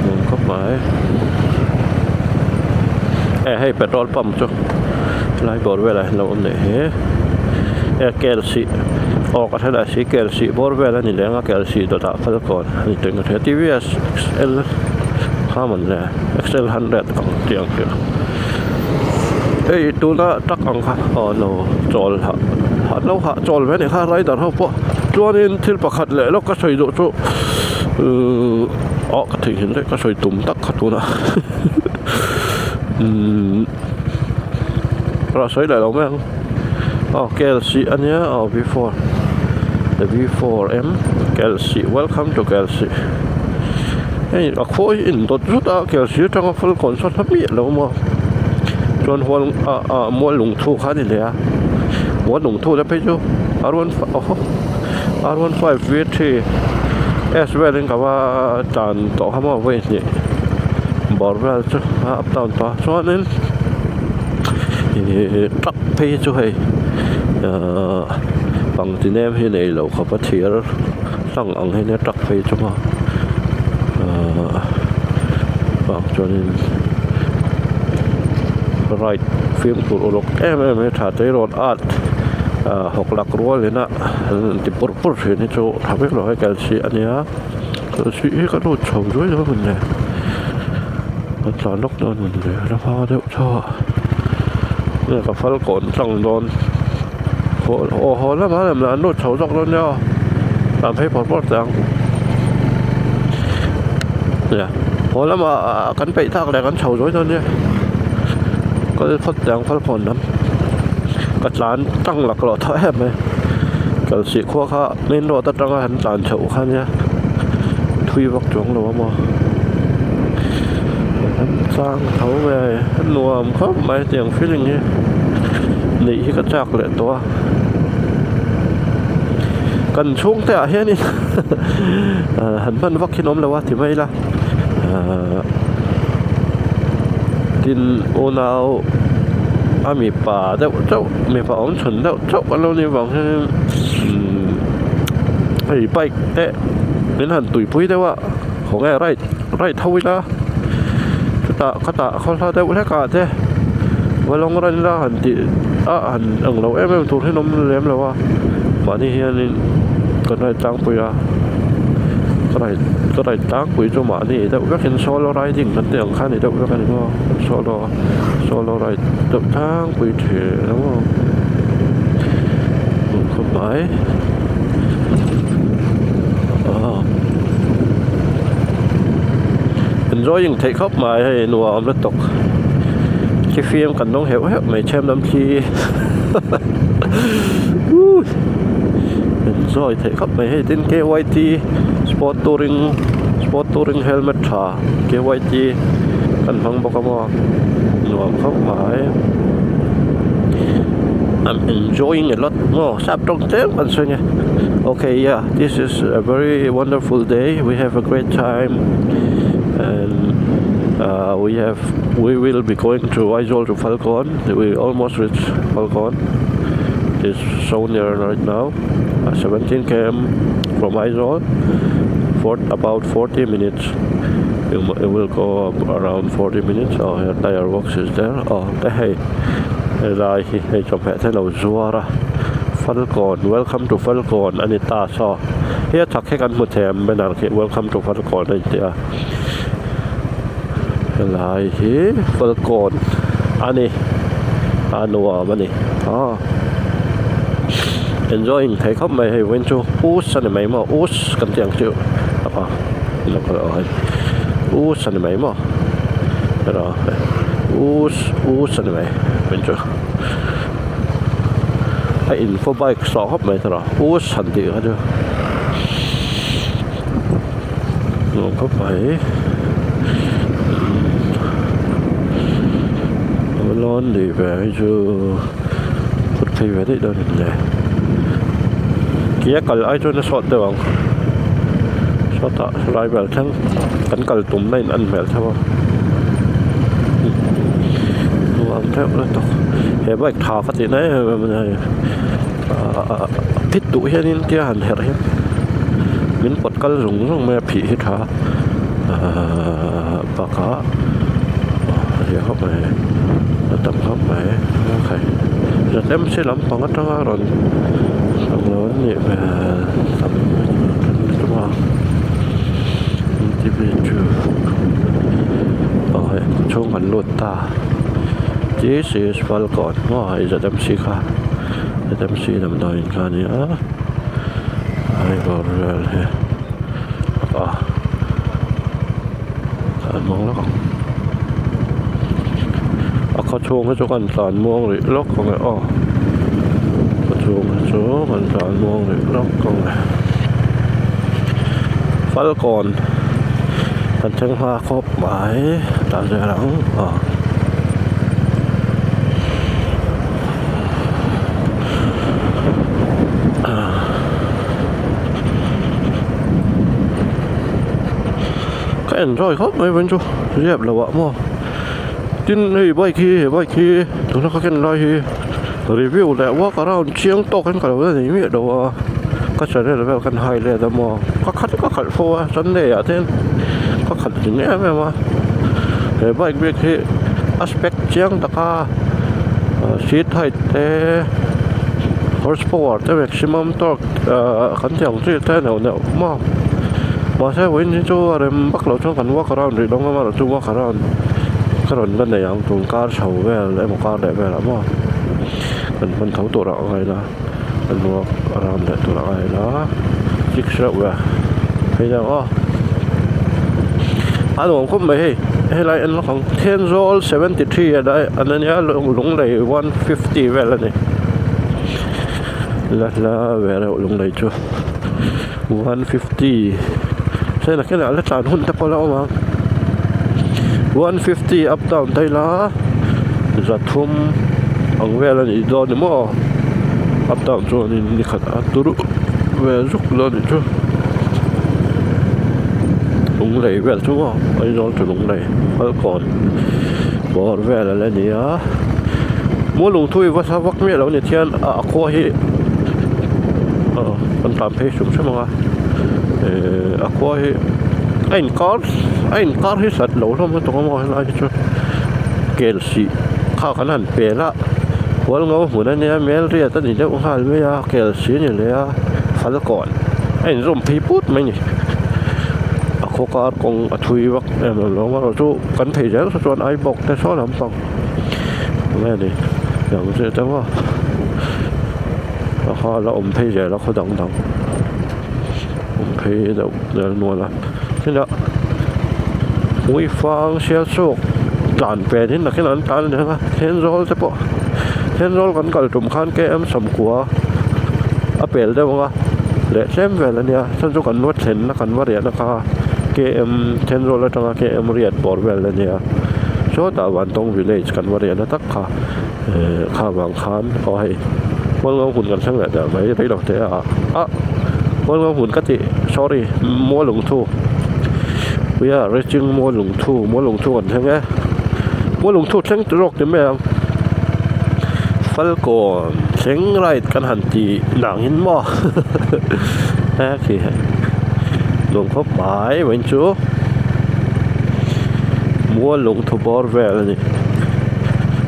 Någon kom med. Hej petrol pump så. Lai bor väl här någon det. Kelsiออกก็ได้สีเกลสีบอร์เวลนี่แหละเกลสีตัวตาพัลก่อนนี่ถึงจะทีวีXL ข้ามันเลย XL 100ของเตียงเดียวตัวน่ะตักอังค่ะโนจอลฮะ lâu hạ tròn với này khá lấy đàn hậu po cho nên thiên bạc hạt lệ nó có sợi độ chỗ cái tình hình đấy có sợi tủm tắc hạt luôn à rồi sợi lại đâu mấy anh Kelsey anh nhé before the V4M Kelsey welcome to Kelsey hey khối in tốt rút Kelsey trong phân còn sót thấp miệng đâu mà chọn hoàn mua lùng thu khá thì à mua lùng thu đã phải chứ R15 VT as well in cảว่าจานต่อเข้ามาเว้ยนี่บอกว่าจะอัพดาวน์ต่อส่วนนั้นตักไปช่วยบางทีเนี่ยที่ในเราเขาไปเที่ยวสั่งอังให้เนี่ยตักไปช่วยบางจนไรฟิล์มตัวรกไม่ถ่ายได้รถอาร์ต6 หลักรั้วเลยนะติดปุ๊บเห็นนี่โจทำให้เราให้การชี้อันนี้ชี้ก็ดูชมด้วยแล้วมันเนี่ยมันสอนนกนอนมันเลยแล้วพอเดี๋ยวชอบเนี่ยกับฟันก่อนสั่งนอนโอ้โหแล้วมาแบบนั้นนวดเฉาจอกแล้วเนี่ยตามให้พอดจังเนี่ยพอแล้วมากันไปทักอะไรกันเฉาด้วยตอนนี้ก็พอดจังฟันก่อนน้ำกระจานตั้งหลักหล่อเท่าแอบไหมกับสีขั้วข้าเน้นรอตั้งหันจานเฉาข้าเนี่ยทุยวักจงหรือว่ามั้งสร้างเขาไปหนวมเขาไม่เตียงฟิลลิ่งนี้หนีกระจากเลยตัวกันช่วงแต่เฮียนี่หันพันวักขี้นมแล้ววะที่ไม่ละดินโอนเอามีป่าเจ้ามีป่าอ้อมชนเจ้ากันเราเนี่ยบอกให้ไปแต่เป็นหันตุยพุ้ยได้ว่าของไร่เท่าวิลาเขาท่าได้แค่กาดเจ้ว่าลงรันละหันติหันเราไม่ถูกให้นมเลี้ยมแล้วว่ามาที่เฮียนี่ก็ได้จ้างปุยก็ได้จ้างปุยจมานี่แต่ก็เห็นโซโล่ไรจริงนั่นเตียงข้านี่แต่ก็กันก็โซโล่ไรตับจ้างปุยเถอะแล้วว่าคนหมายenjoying take up มาให้หนัวอมแล้วตกที่ฟิล์มกันต้องเหวไม่แช่น้ำชี enjoy take up ไม่ให้ติน KYT sport touring helmet ถ่า KYT กันฟังบอกว่าหนัวเข้าหมาย I'm enjoying a lot more sắp trong tết anh suy nghe okay yeah this is a very wonderful day we have a great time and we will be going to Aizawl to Falcon we almost reach Falcon it's so near right now 17 km from Aizawl for about 40 minutes it will go around 40 minutes tire works is there heyได้ให้จบแผลให้เราจัวระฟันก่อน welcome to ฟันก่อนอันนี้ตาซอเฮียทักให้กันหมดแถมไม่นานแค่ welcome to ฟันก่อนเลยเดียวอะไรเฮ้ฟันก่อนอันนี้นัวมันนี่enjoying ให้เขาไม่ให้เว้นจูอูสอันนี้ไม่มาอูสกันเตียงจูแล้วก็อูสอันนี้ไม่มาแล้วอูสอันนี้ไม่เป็นจูไอ้อินโฟไบค์สอบไม่ตลอดอูสันติก็ดูลงเข้าไปร้อนดีแบบจูพุทธิเวทีเดินเลยเกี่ยกัลไอ้จูนสอดเดียวสอดสลายแบบทั้งกันกัลตุ่มในอันแบบใช่ปะแทบแล้วตกเห็นว่าข่าวปฏิเนี่ยมันพิษดุเฮียนี่เกี่ยหันเหตุเฮียมิ้นปดกันหลงแม่ผีหิท้าปากขาเดี๋ยวเข้าไปแล้วตั้งเข้าไปแล้วใครจะเต็มเสียลำปังก็ต้องร้อนร้อนนี่แบบสับตัวที่เป็นจูช่วงกันลุดตาThis is Falcon. Oh, is that MC car? تمشي لما دا إمكانية هاي بوريال هي سان مong lắm có chuông cái chỗ gần sàn muông thì lóc con này có chuông cái chỗ gần sàn muông thì lóc con này phát còn thành chân hoa khốp mãi đã dễ lắm cái enjoy khóc mấy bên chú dẹp là vợ mua tin này bay khi chúng nó có cái nói thì review lại walk around chiang to cái cái đó này biết đâu có sẽ là về cái hay là đó mà có khát phô chân này à thế có khát chừng này mà để bay biết thì aspect chiang ta cả seat height thế horsepower thế maximum torque khán chồng chứ thế nào mà sẽ với những chỗ em bắt đầu trong cảnh walk around thì đông mà là chung walk around cái lần bên này ông tuần cá sầu về lấy một cá để về lắm mà mình thấu tổ đạo này là mình walk around để tổ đạo này đó chiếc xe về thấy chưa anh ông cũng mấy hay là anh nó khoảng 10 roll 73 ở đây anh ấy nhớ lũng đầy 150 về là này là về rồi lũng đầy chưa 150 thế là cái nào là tràn hôn tập bao lâu mà 150 up down tay lá giật thum ông về là gì đó nữa mà up down cho nên đi khát turu về rút lên đi chứ lũng đầy về chú à ấy đó cho lũng đầy hơi còn bỏ về là lên gì á mua lũng thui vắt sao vắt miệng lâu nhiệt thiên qua hi con tạm phê xuống xem mà qua hi anh có hết sạch lỗ lắm tôi không nói cho kể gì khao khả năng bểละวันงหัวนั่นเนี่ยแม่เรียกตั้งแต่เด็กว่าเรียกเกลสีนี่เลยฟันก่อนไอ้ร่มพีพุดไหมนี่โคกาคงทุยวักเนี่ยเราว่าเราจูกันเพย์แล้วส่วนไอ้บอกแต่ซ้อนลำฟังแม่นี่อย่างเช่นแต่ว่าเราอมเพย์แล้วเขาดังอมเพย์เดี๋ยวนวลละที่นี่หุยฟังเชียร์โชคจานเปรย์ที่นักขนาดนั้นเลยนะเทนโรลจะปะเทนโรลกันก็จุ่มข้านแก้มสมกัวเปรย์ได้บ้างเละเช่นเวลาเนี่ยฉันจะกันนวดเห็นนะกันว่าเรียนนะคะเกมเทนโรลแล้วจังเกมเรียนบอร์เวลเนี่ยโชว์ตะวันตรงวิลเลจกันว่าเรียนนะตักข้าวางค้านเอาให้วันงหุ่นกันทั้งแหละแต่ไม่ได้หรอกแต่วันงหุ่นก็ติ sorry มัวหลงทูwe are reaching มัวหลงทูกันใช่ไหมมัวหลงทูทั้งตรอกใช่ไหมฟัลก่อนเสียงไรกันหันตีหนังหินหม้อแค่คือลงพบหมายเว้นชูมัวหลงทูบอร์เวลนี่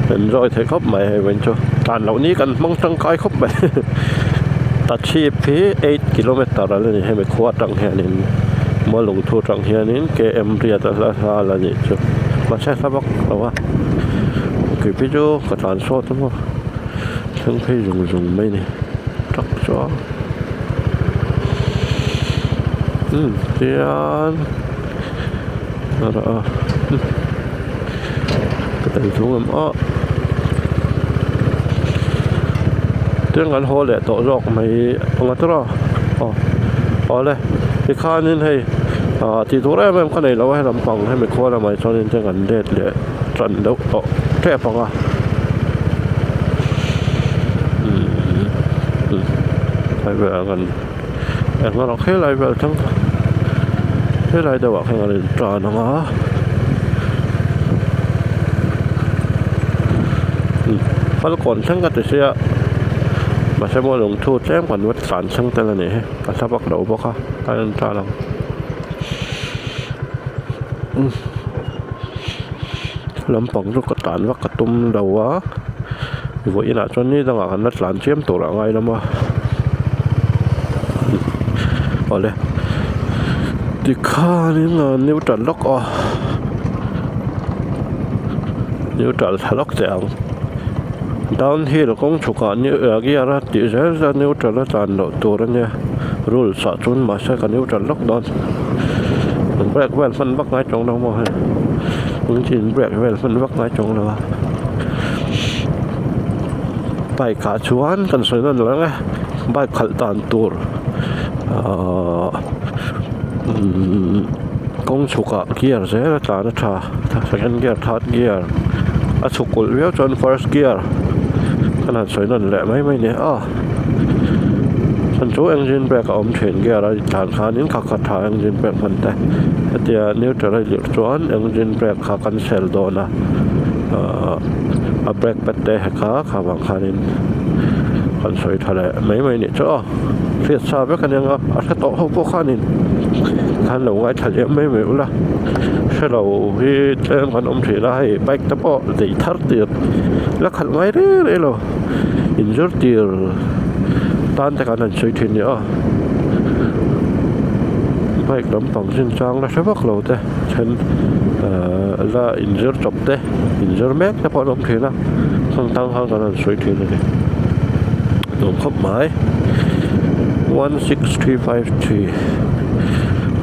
เป็นรอยเทคบหมายเว้นชูการเหล่านี้กันมั่งตั้งกายคบไปตัดชีพพี8 กิโลเมตรอะไรนี่ให้ไปคว้าตังเฮียนี่มัวหลงทูตังเฮียนี่เกมเรียดอะไรนี่ชูมาใช้สับกหรือว่าคือพี่จูกระดานโซ่ทั้งหมดทั้งพี่ยุงไม่นี่จักจ้าเดียนอะไรก็แต่ทุ่งเรื่องการโหดแหละต่อรอกไม่เอามาตลอดอ๋อเลยที่ข้านี่ให้ที่ตัวแรกมันก็เลยเราให้ลำปังให้ไม่ควรทำไมตอนนี้เรื่องการเด็ดเลยจันเดาแค่ปังlại về gần em nó khé lại vềทั้งkhé lại đâu bảo hay là trà nó ngó phát cònทั้งกันแต่เสียมาใช้โมลงทูแจ้งก่อนวัดสารทั้งแต่ละเนี่ยก็ถ้าบอกเดาบอกค่ะการtràเราลำปังรูกกระตานวักกระตุ้มเดาวะอยู่ว่าอีน่าจนนี้ต้องหากันนัดหลานเชื่อมตัวหลังไงแล้วมาเอาเลยที่ข้านี่งานนิ้วจัดล็อกนิ้วจัดล็อกแจง downhill kong chuka ni agi ara ti zel za neutral tan lo tur ania rule sa chun ma sa ka neutral lock down brake well phân bắc ngay trong đâu mà ứng chín brake well phân bắc ngay trong đâu bài cả chuan cần soi nó nữa nghe bài khẩn tàn tour công chuka gear dễ là tàn thà second gear third gear chukul view chọn first gear cái này soi nó lẹ mấy nè phần số engine brake ổn chuyển gear là tàn khá nín khắc khắc thà engine brake phần tay thì neutral là liệu chọn engine brake khá cancel đó na brake bật tay khá bằng khá nín phần soi thà lẹ mấy nè cho phiệt xa với cái này sẽ tổ hợp của khá nín khá lâu ngay thà lẹ mấy là sẽ lâu khi em còn ông chỉ là hay bike tập bộ để thắt tiệt là khăn ngay đấy rồi injure tiệt tan tại cái này suy thiên nhở bike đóng bằng trên trang là sẽ bắt lâu thế chân là injure chọc thế injure mét tập bộ ông chỉ là không tăng hơn cái này suy thiên này đúng không máy 16353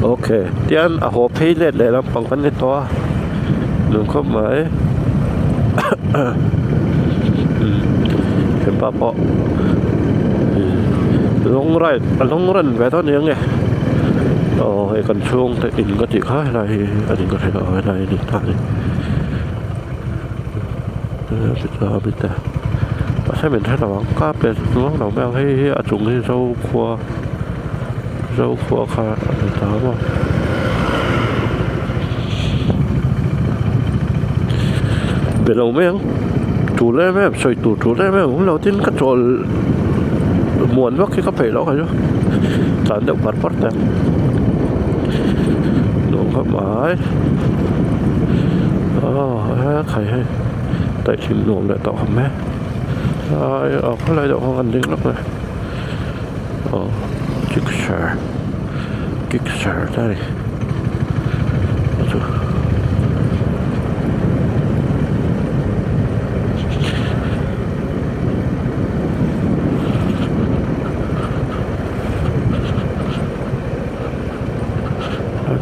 ok tiền hồ phê lên để làm bằng cái này to đừng có mấy thêm ba bộ long run về đó nhiều nghe hay còn chuông thì in có gì khác này anh có thể ở này đi thay bây giờ và sẽ mình thấy là bằng cáp để nó đầu mang hay trùng hay rau khô khá đó mà biệt đầu mấy chủ lẽ mấy sợi chủ lẽ mấy cũng lâu tin cắt trộn muộn quá khi có phải đó phải chứ tán được bắt đấy đồ các máy khải hay tại chim nuông lại tạo hầm mé ở cái này độ không ăn tiếng lắm này Kickstarter đây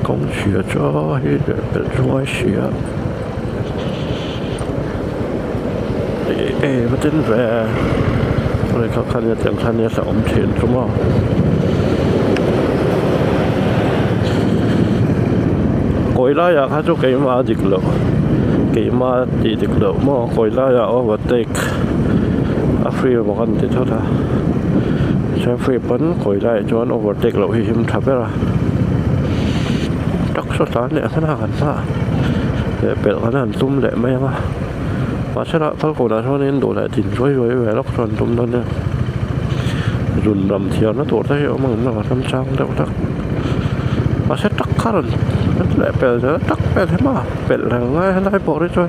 công学着一点的中学mà tin về rồi khó khăn như tiếng khăn như sẽ ổn thiện đúng không coi lại ya khá cho cái mà dịch lộ mà coi lại ya overtake free một con thì thôi à sẽ free bắn coi lại cho anh overtake lộ thì hiểm thấp ra đắc số tán này khá là gần mà để bẹt khá là tung lệ mấy mà và sẽ lại phát cổ đã cho nên đổ lại chỉnh rối về lóc tròn tung lên nha rùn rầm thiểu nó tổ ra hiệu mà cũng là 500 đậu đắc và sẽ tắc khá rồi rất lẹ bẹt nó tắc bẹt thế mà bẹt là ngay lại bộ đấy rồi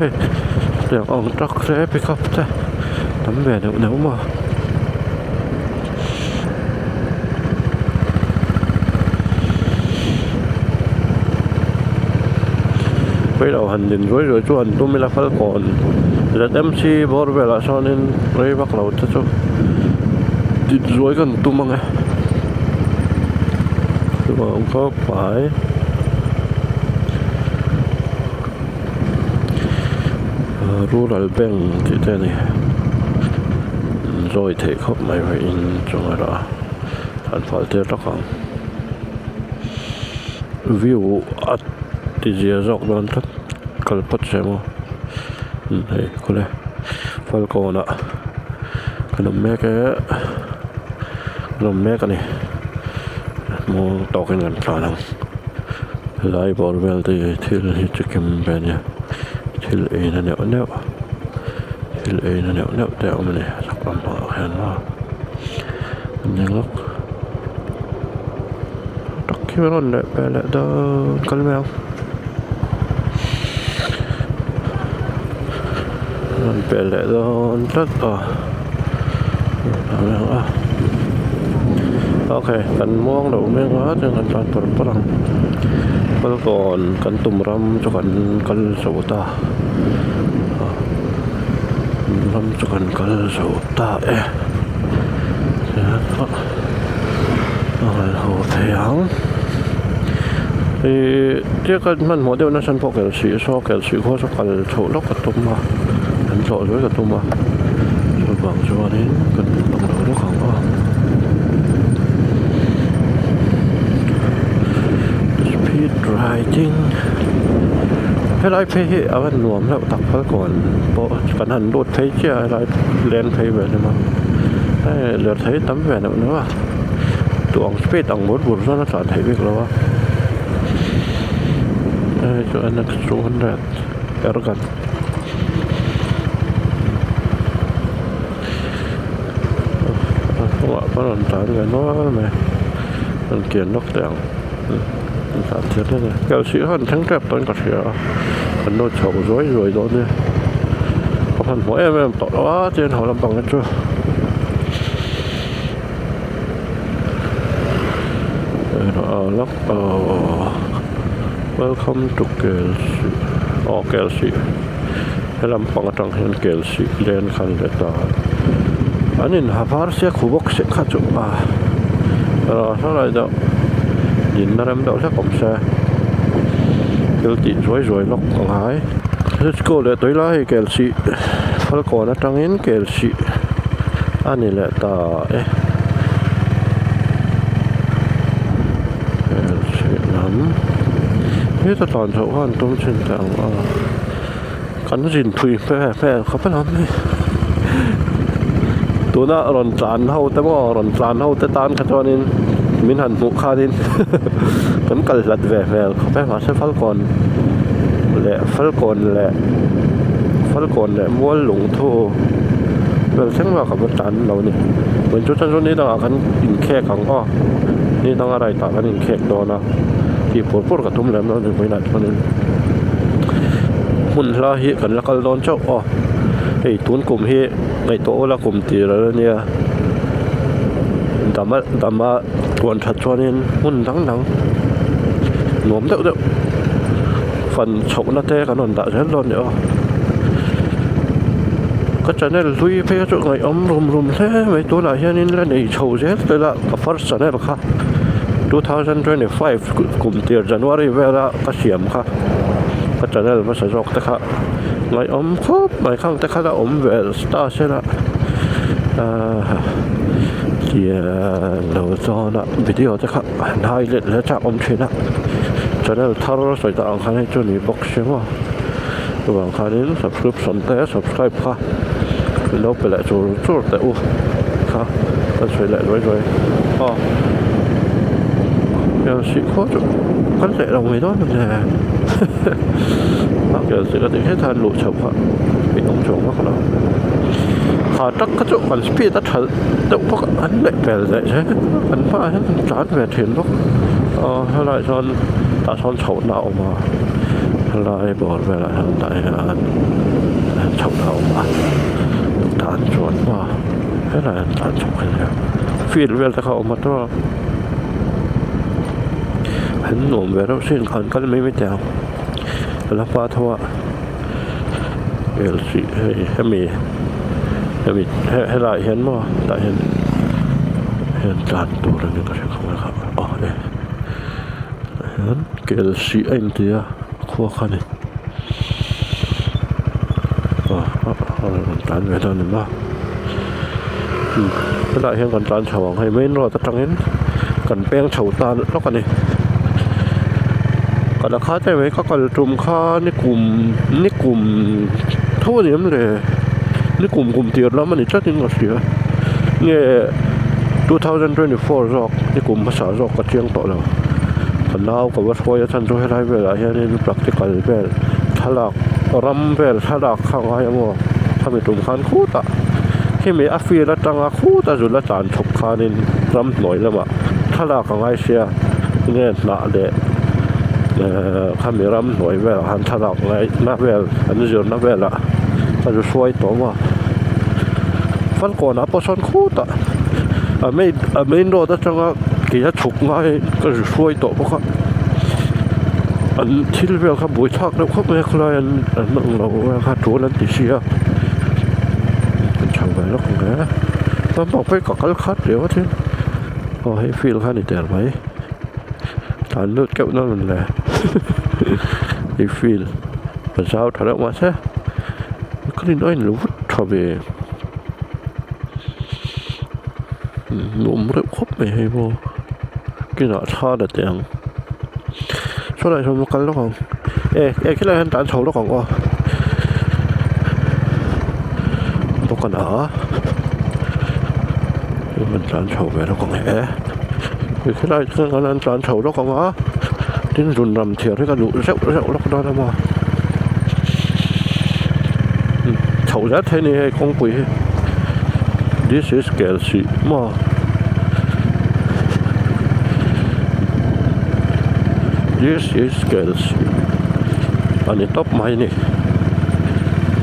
để ông tắc sẽ pick up thế tấm về nếu mà bây đầu hành trình rồi chú hành tôi mới là phải còn là MC bỏ về là cho nên rồi bắt đầu cho đi rồi gần tôi mang nhưng mà ông có phải rural bank thì thế này rồi thì khóc mày phải in trong đó thành phố tiêu đó còn view thì giờ dọc đoạn thấp cần bắt xem không đây có đây Falcon ạ cái nấm mẹ cái này mua tàu cái ngành khả năng lại bỏ về thì thì chỉ kiếm về nha thì lấy nó nẹo tẹo mà này sắp làm bỏ hẹn nó nhưng lúc đặc khi mà nó lại đó con mèo bẻ lại đó rất ok cần muông đầu miếng hóa cho cần toàn phần bằng còn cần tùm râm cho cần sầu ta lam chukan kal zo ta al ho theyangเจ้าก็มันโมเดลนั้นฉันพอเกลสีชอบเกลสีเขาชอบกันโฉลกกระตุ้มมาฉันโฉด้วยกระตุ้มมาชอบบางช่วงนี้กันต้องเราด้วยของว่า speed riding ให้ไล่เพย์เอาวันหน่วมแล้วตักพักก่อนเพราะกันหันรถเพย์เจ้าอะไรเล่นเพย์แบบนี้มั้งให้เหลือเพย์ตั้มแบบนี้ว่าตัวองสปีดองบดบุญส่วนนั้นสอนเพย์วิ่งแล้วว่า就按那个200 erganว่าพนันตายกันน้อยไหมมันเกี่ยนนกแดงมันขาดเทียนเลยแกสีหันทั้งแทบตอนกระเทียมันโดนเฉาร้อยโดนเนี่ยพอพันหัวแม่ต่อว่าเจนหัวลำบังกันจ้ะแล้วWelcome to Kelsey อ๋อ Kelsey ให้ลำปังจังเห็น Kelsey เรียนคันเด็ดตาอันนี้หาพาร์เสียขบกเสียข้าจุอ่ะเท่าไรเจ้ายินนั่นเดี๋ยวเสียผมเสียเกลติสวยๆนกของหาย Let's go เลยตัวละให้ Kelsey พัลก่อนนะจังเห็น Kelsey อันนี้แหละตานี่ตอนชาวบ้านต้องเช่นกันกันสินถุยแพ้เขาไปทำนี่ตัวน่ะรอนจานเท่าแต่ว่ารอนจานเท่าแต่ตานขจรนินมินหันมุขคาดินกันกัลลัดแพ้เขาไปมาใช้ฟัลกอนแหละม้วนหลงโทแบบเช่นว่ากับจานเราเนี่ยเหมือนชุดนี้ต้องอากันอินแค่ขังอ้อนี่ต้องอะไรต่างกันอินแค่โดนนะที่ปวดกระทุ่มแล้วเราถึงไปนัดคนนึงหุ่นลาเฮกันแล้วก็โดนเจ้าอ๋อไอ้ตุนกลุ่มเฮไอ้โตละกลุ่มตีแล้วเนี่ยดำมาทวนชัดชวนนี่หุ่นทั้งหนังหนวมเด้อฟันฉกหน้าเตะกันนอนด่าฉันโดนเนี่ยก็จะเนี่ยลุยเพย์จุดไงรุมแท้ไอ้ตัวไหนนี่แล้วในโชว์เจ็ดเลยละกับฟัร์สเนี่ยหรอคะ2025 กลุ่มเดือน January เวลาก็เสียมค่ะก็จะได้มาใส่รอกแต่ค่ะไงครบไม่ข้างแต่ค่ะแล้วเวลสตาร์ใช่ละเดี๋ยวเราจะนะวิดีโอแต่ค่ะไฮไลท์แล้วจากเชื่อนะจะได้ถ้าเราใส่ตาอังคารให้จุดนี้บอกใช่ไหมระหว่างคานี้ subscription แต่ subscribe ค่ะแล้วไปละจุดแต่ค่ะก็ช่วยละด้วยอ๋อKelsey khó chịu cắn lệ đồng người đó là Kelsey có thể hết than lụt chậm hả bị ông chồng mắc đó khả chắc cái chỗ còn speed đã thật động có anh lệ về dậy chứ anh phá hết chán về thuyền lúc hay lại son đã son chậu nào mà hay lại bỏ về lại hiện tại chậu nào mà tán chuẩn mà hay là tán chậu cái này phiền về ta khẩu mà đóเห็นหนุ่มแบบเราสิ้นคันก็ไม่แจ๋วแล้วป้าทว่าสิให้มีให้หลายเห็นมั้งแต่เห็นจานตัวนึงก็ใช่ไหมครับอ๋อเนี่ยเห็นเกลสีเอ็นเดียขั้วขันนี่จานแบบนั้นมั้งให้หลายเห็นกันจานฉลองให้ไม่รอแต่จังเห็นกันแป้งเฉาตาแล้วกันนี่ก็ราคาใจไว้ก็กระจุมค่าในกลุ่มเท่านี้มันเลยในกลุ่มเดียวแล้วมันจะถึงกับเสียเนี่ย2024รอกในกลุ่มภาษารอกก็เชียงต่อแล้วคนเราก็ว่าช่วยท่านช่วยให้ได้เวลาที่นี่ปรับที่กันเวลถ้าหลักรำเวลถ้าหลักข้างไอ้มั่วถ้ามีตุ่มคันคู่ตะที่มีอัฟฟีละจังคู่ตะจุดละจานฉกคันินรำหน่อยแล้วมาถ้าหลักข้างไอ้เสียเนี่ยหนาเดะข้ามีรำหน่วยเวลหันทะเลาะไงนักเวลอันนี้จะนักเวลละถ้าจะช่วยตัวว่าฟันก่อนนะพอชนคู่ตะไม่โดนแต่จังก็กี่จะฉุกง่ายก็จะช่วยตัวเพราะอันที่เวลครับบุยทักแล้วเขาไม่เคยอันนั้นเราว่าค่าตัวนั้นติเชีย về nó còn ghé nó một cái cọc cái khát điều chứ hay feel khá này tiền mấy thằng nước kéo nó là hay feel và sao thằng đó mà sao có đi nói là vứt thò về nụm rượu khóc mày hay vô cái nọ thò là tiền số này xong nó cắn nó còn cái này anh tán sầu nó còn qua nó còn ở mình tán sầu về nó còn hẻ cái này anh tán sầu nó còn ở đến run nằm thiệt cái đủ rượu nó còn đó mà sầu rất thế này con quỷ this is Kelsey mà this is Kelsey anh ấy top máy này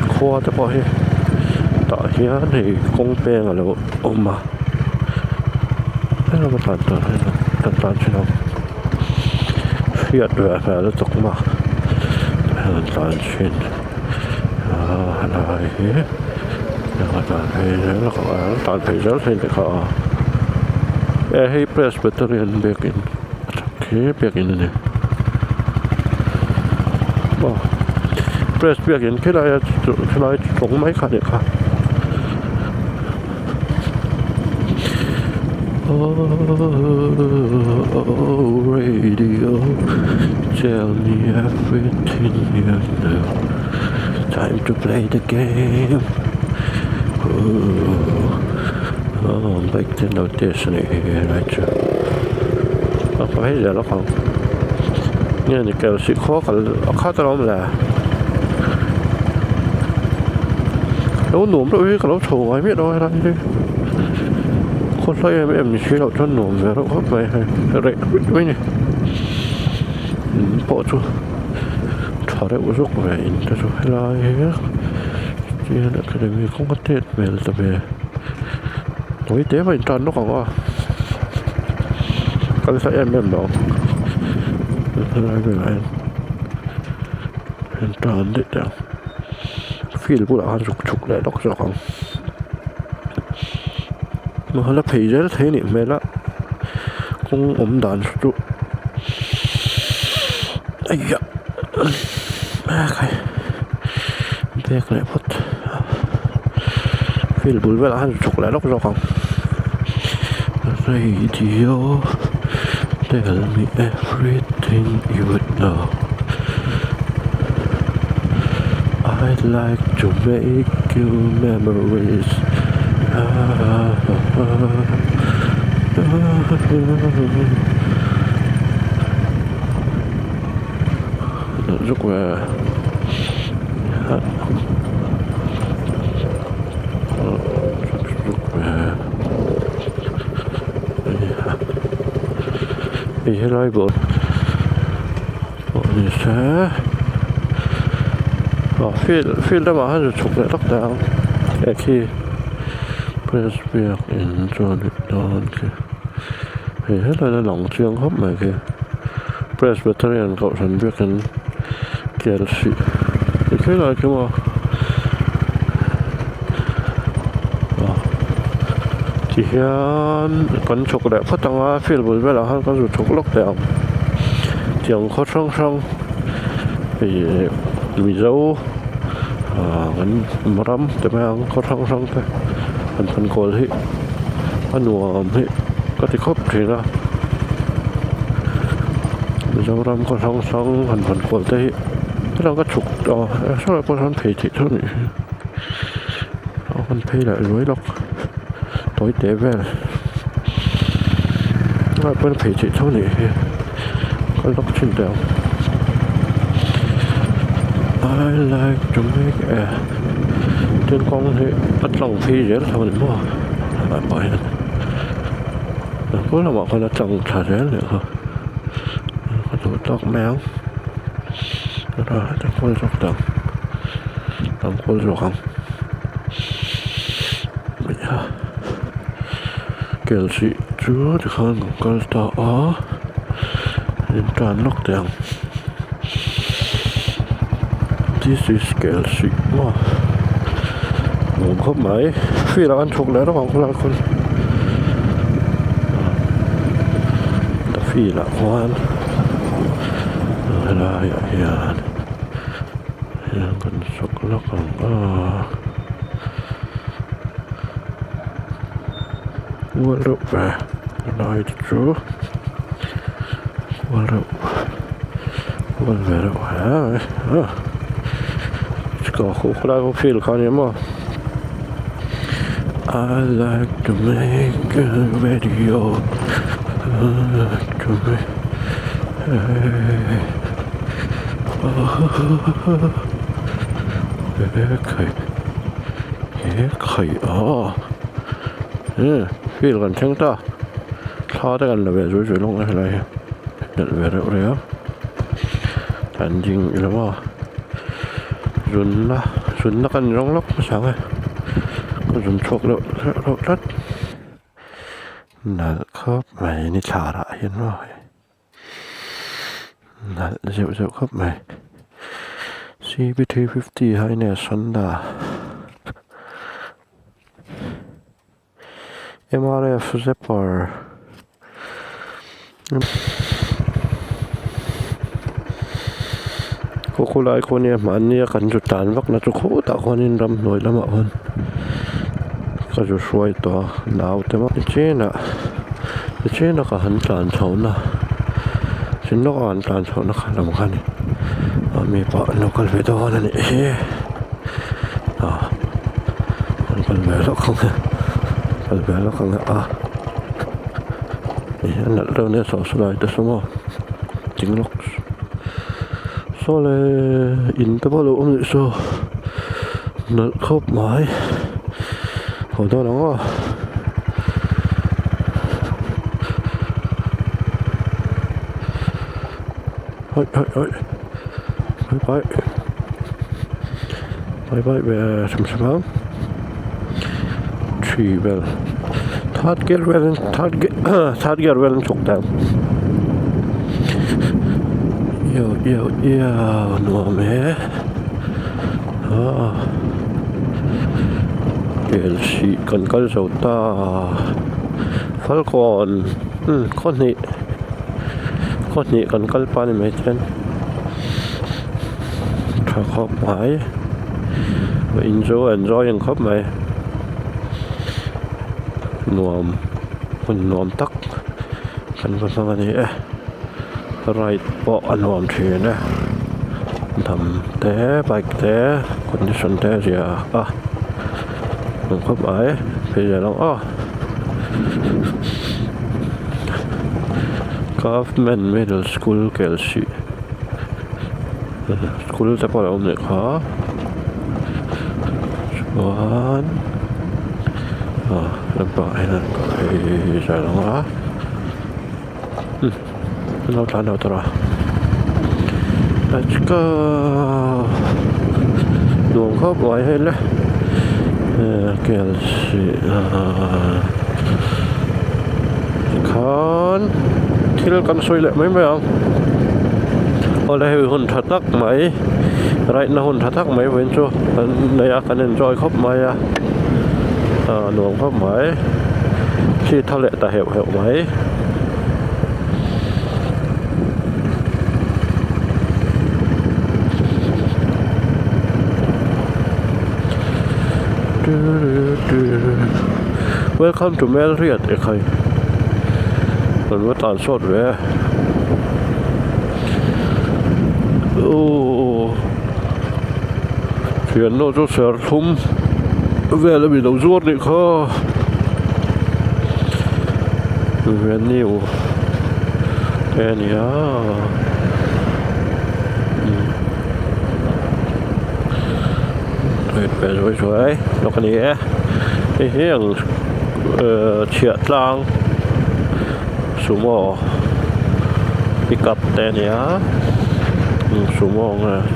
khoa cho bao nhiêu tại hiện thì công bèn là ôm mà thế là một tàn chứ đâu phiệt rồi phải là tục mà tàn chuyện là thế là tàn thế là có tàn thế rất là khó hay Presbyterian back in này Presbyterian cái này trống mấy khả năng khác radio tell me everything you know time to play the game make the notation here right có thấy giờ nó còn nghe thì kêu sự khó cho lắm là đâu nụm đâu cái đâu thù ai biết đâu ra chứ con thấy em chỉ đâu cho nụm về đâu có vậy rẻ với nhỉ bỏ chú thở đấy uống thuốc về cho chú hay là hết chỉ là cái này không có tết về là về tối tế mà tròn nó còn có cái sẽ em đó lại về lại em tròn đấy đâu phi là bữa ăn chục lại đọc rõ không mà nó phì rất thế này mẹ đó cũng ốm đòn chút ấy ya cái việc này phút phi là bữa ăn chục lại đọc rõ không radio tell me everything you would know I'd like to make you memories rất là thì sẽ nói bộ thì sẽ phiên đó mà hắn chụp lại tóc đào khi press việc intro đòn kìa thì hết là lòng trương hấp mà kìa Presbyterian cậu thành việc hắn kia là sự thì cái là cái mà chỉ hiện còn chụp lại phát tăng phiên buổi về là hắn có chụp lóc đào tiếng khó xong thì vì dấu ngắn mắmแต่แม่งเขาทั้งแต่พันคนที่อันหนูที่ก็ที่ครบทีนะvì dấu rắm cóทั้งพันคนที่เราก็ฉุกต่อช่วยพวกท่านเพจเท่านี้เอาคนเพจlại rối lóc tối tế về là bênเพจเท่านี้ก็ลอกชิ้นเดียวI like to make a trên con thì bắt lòng phi dễ thôi nữa mà bởi có là một con là trồng thả rễ nữa có đủ tóc méo đó là con rọc đồng con rọc không bây giờ kiểu gì chúa thì hơn một con tỏ nên tràn nóc đèn This is Kelsey. ผมครบไหมพี่เราอันชกแล้วระหว่างคนละคนแต่พี่ละคนอะไรอย่างกันชกแล้วกันว่าเราไปอะไรจู่ว่าเราska kolla på filmkanalen. I like to make a video. I like to make fil kan tænke dig. Tager det kan være så langt eller her. Det vil være det her. Anh dừng là mà run kan rong lóc sáng ấy có run chọc lợ rất nãy khớp mày ní trả lại hiện rồi nãy dịu khớp mày CBT50 hay nè xuân đà MRF zipper cô lại con này mà anh ấy cần chụp tàn vắt nó chụp khô tạo con nên đâm nổi lắm ạ hơn cái chụp xoay to nào thế mà cái chế nó cả hắn tàn xấu nè chính nó còn tàn xấu nó khá làm khăn mà mình bỏ nó cần phải to này cần phải nó không anh đặt đâu nè sổ lại tới số một chính lúc so là in tập bao lâu nữa so nó khớp mãi hồi đó nó bye về sầm sầm tree bell target well chụp down yo no me LC con col sầu ta Falcon con này con col pan mấy chân thằng khóc mãi và enjoy những khóc mày nuông tắc cần phần nàyไรเปาะอันวอมเทียนะทำแต่ไปแต่คนที่สนใจเสียผมเข้าไปพี่จะลองGovernment Middle School เกลซีสกูลจะพอแล้วเนี่ยครับส่วนแล้วก็ไอ้นั่นก็ใช่แล้วนะเราทานเอาตัวแล้วก็ดวงเข้าไปให้เลยเกลสิขันที่เรากันสวยเลยไม่เอาอะไรหุ่นทักไหมไรนะหุ่นทักไหมเว้นชัวในอาการเอนจอยเข้ามาดวงเข้าไหมที่ทะเลตะเหวไหมWelcome to Marriott ไอ้ใครมันว่าตอนสดเลยโอ้เทียนโน้ตเสือทุ่มเวลามีดาวจวดนี่ค่ะเวียนนิวแค่นี้ไปสวยๆแล้วกันนี้ไอ้เหี้ยงเฉียดลางสุโม่พิกับแต่เนี้ยสุโม่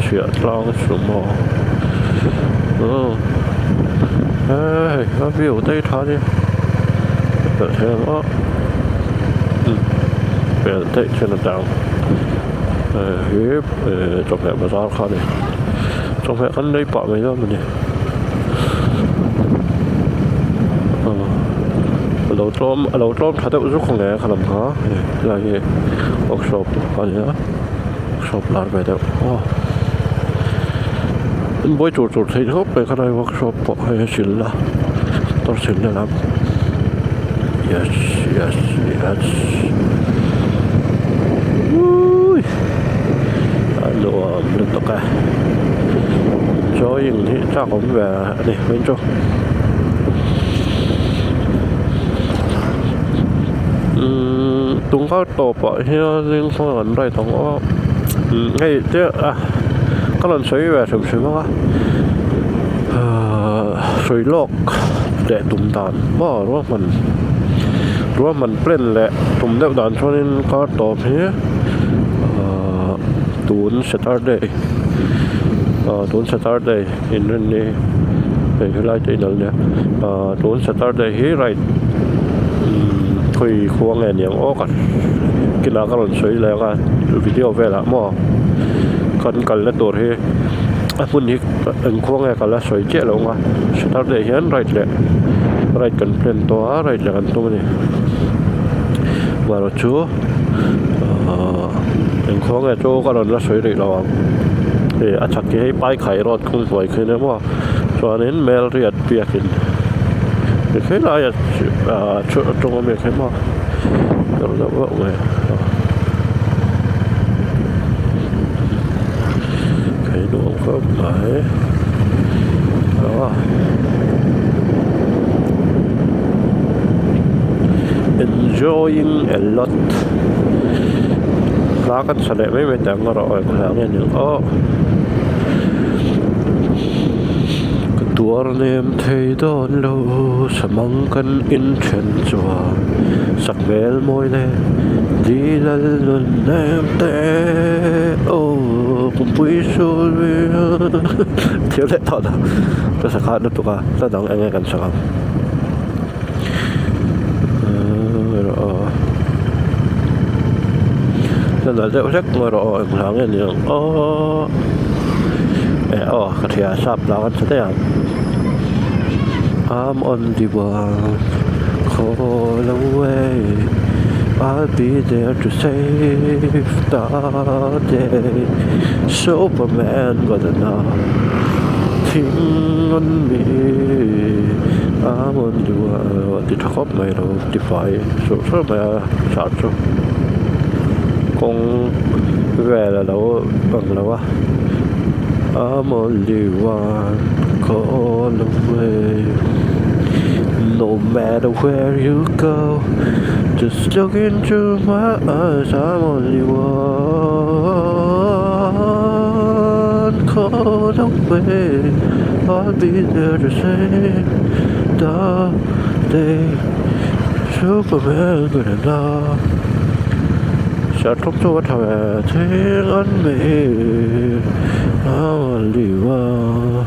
เฉียดลางสุโม่เฮ้ยก็วิวได้ท่านี้เปิดเทอมเปิดได้เช่นดังจบแบบมาซ้อนเขาดิจบแบบกันได้ปะไม่ได้มันดิ เราต้มถ้าได้รู้ของแง่ขนมเขาอะไรเงี้ยออกช็อปอะไรนะช็อปร้านไปแล้วอ๋อบ่อยจุดที่เขาไปขนาดเวิร์กช็อปให้ศิลป์ต้องศิลป์นะครับ yes yes yes อุ้ยอันนู้นมันตกอะenjoyingที่จ้าผมแบบนี่เป็นจ้าตรงเข้าตัวปะเฮียเรื่องของอันไรตรงอ๋อไอ้เจ้าอ่ะก็หล่นสวยแบบสวยๆมากสวยโลกแต่ตุ่มตาลบ่รู้ว่ามันเปลี่ยนแหละตุ่มเด็กดานช่วงนี้ก็ตอบเฮียตูนสตาร์เดย์ตูนสตาร์เดย์อินเดียนี่เป็นอะไรที่นั่นเนี่ยตูนสตาร์เดย์เฮียไรคุยควงเนี่ยโอ้กันกินอะไรก็หล่นสวยแล้วก็วิดีโอเวลาหม้อกันแล้วตัวที่พุ่นนี้ควงเนี่ยกันแล้วสวยเจ๋อลงอ่ะสตาร์เดย์เห็นไรเลยไรกันเป็นตัวไรเลยกันตัวนี้มาแล้วชูควงเนี่ยชูก็หล่นแล้วสวยเลยเราอาจจะให้ไปไข่รถคงสวยขึ้นนะว่าส่วนนี้เมลเรียดเปียกินเคยไล่ช่วยตรงนี้เคยมาเราจะว่าไงเคยดูก็ไหนenjoying a lot รักกันแสดงไม่แต่งเราอะไรก็แล้วเนี่ยอ๋อตัวเนมเทดอนโลสมังกันอินเชนจัวสักเวลมวยเล่ดีลลุนเนมเตโอ้ผมปุยสูรีเที่ยวเล่นต่อนะจะสักการนั่นตัวกันถ้าดังเองกันสักนั่นแหละเด็กเล็กมาเราอีกครั้งเนี่ยอ๋อกระเทียมสับแล้วกันแสดงI'm on the one call away I'll be there to save the day Superman got nothing on me I'm on the one ติดท็อปไม่รู้ติดไฟสุดสุดมาชาร์จคงแย่แล้วบังแล้ววะI'm only one call away No matter where you go Just look into my eyes I'm only one call away I'll be there to save the day Superman good enough จะทบทวนทำให้ทิ้งอันไม่only one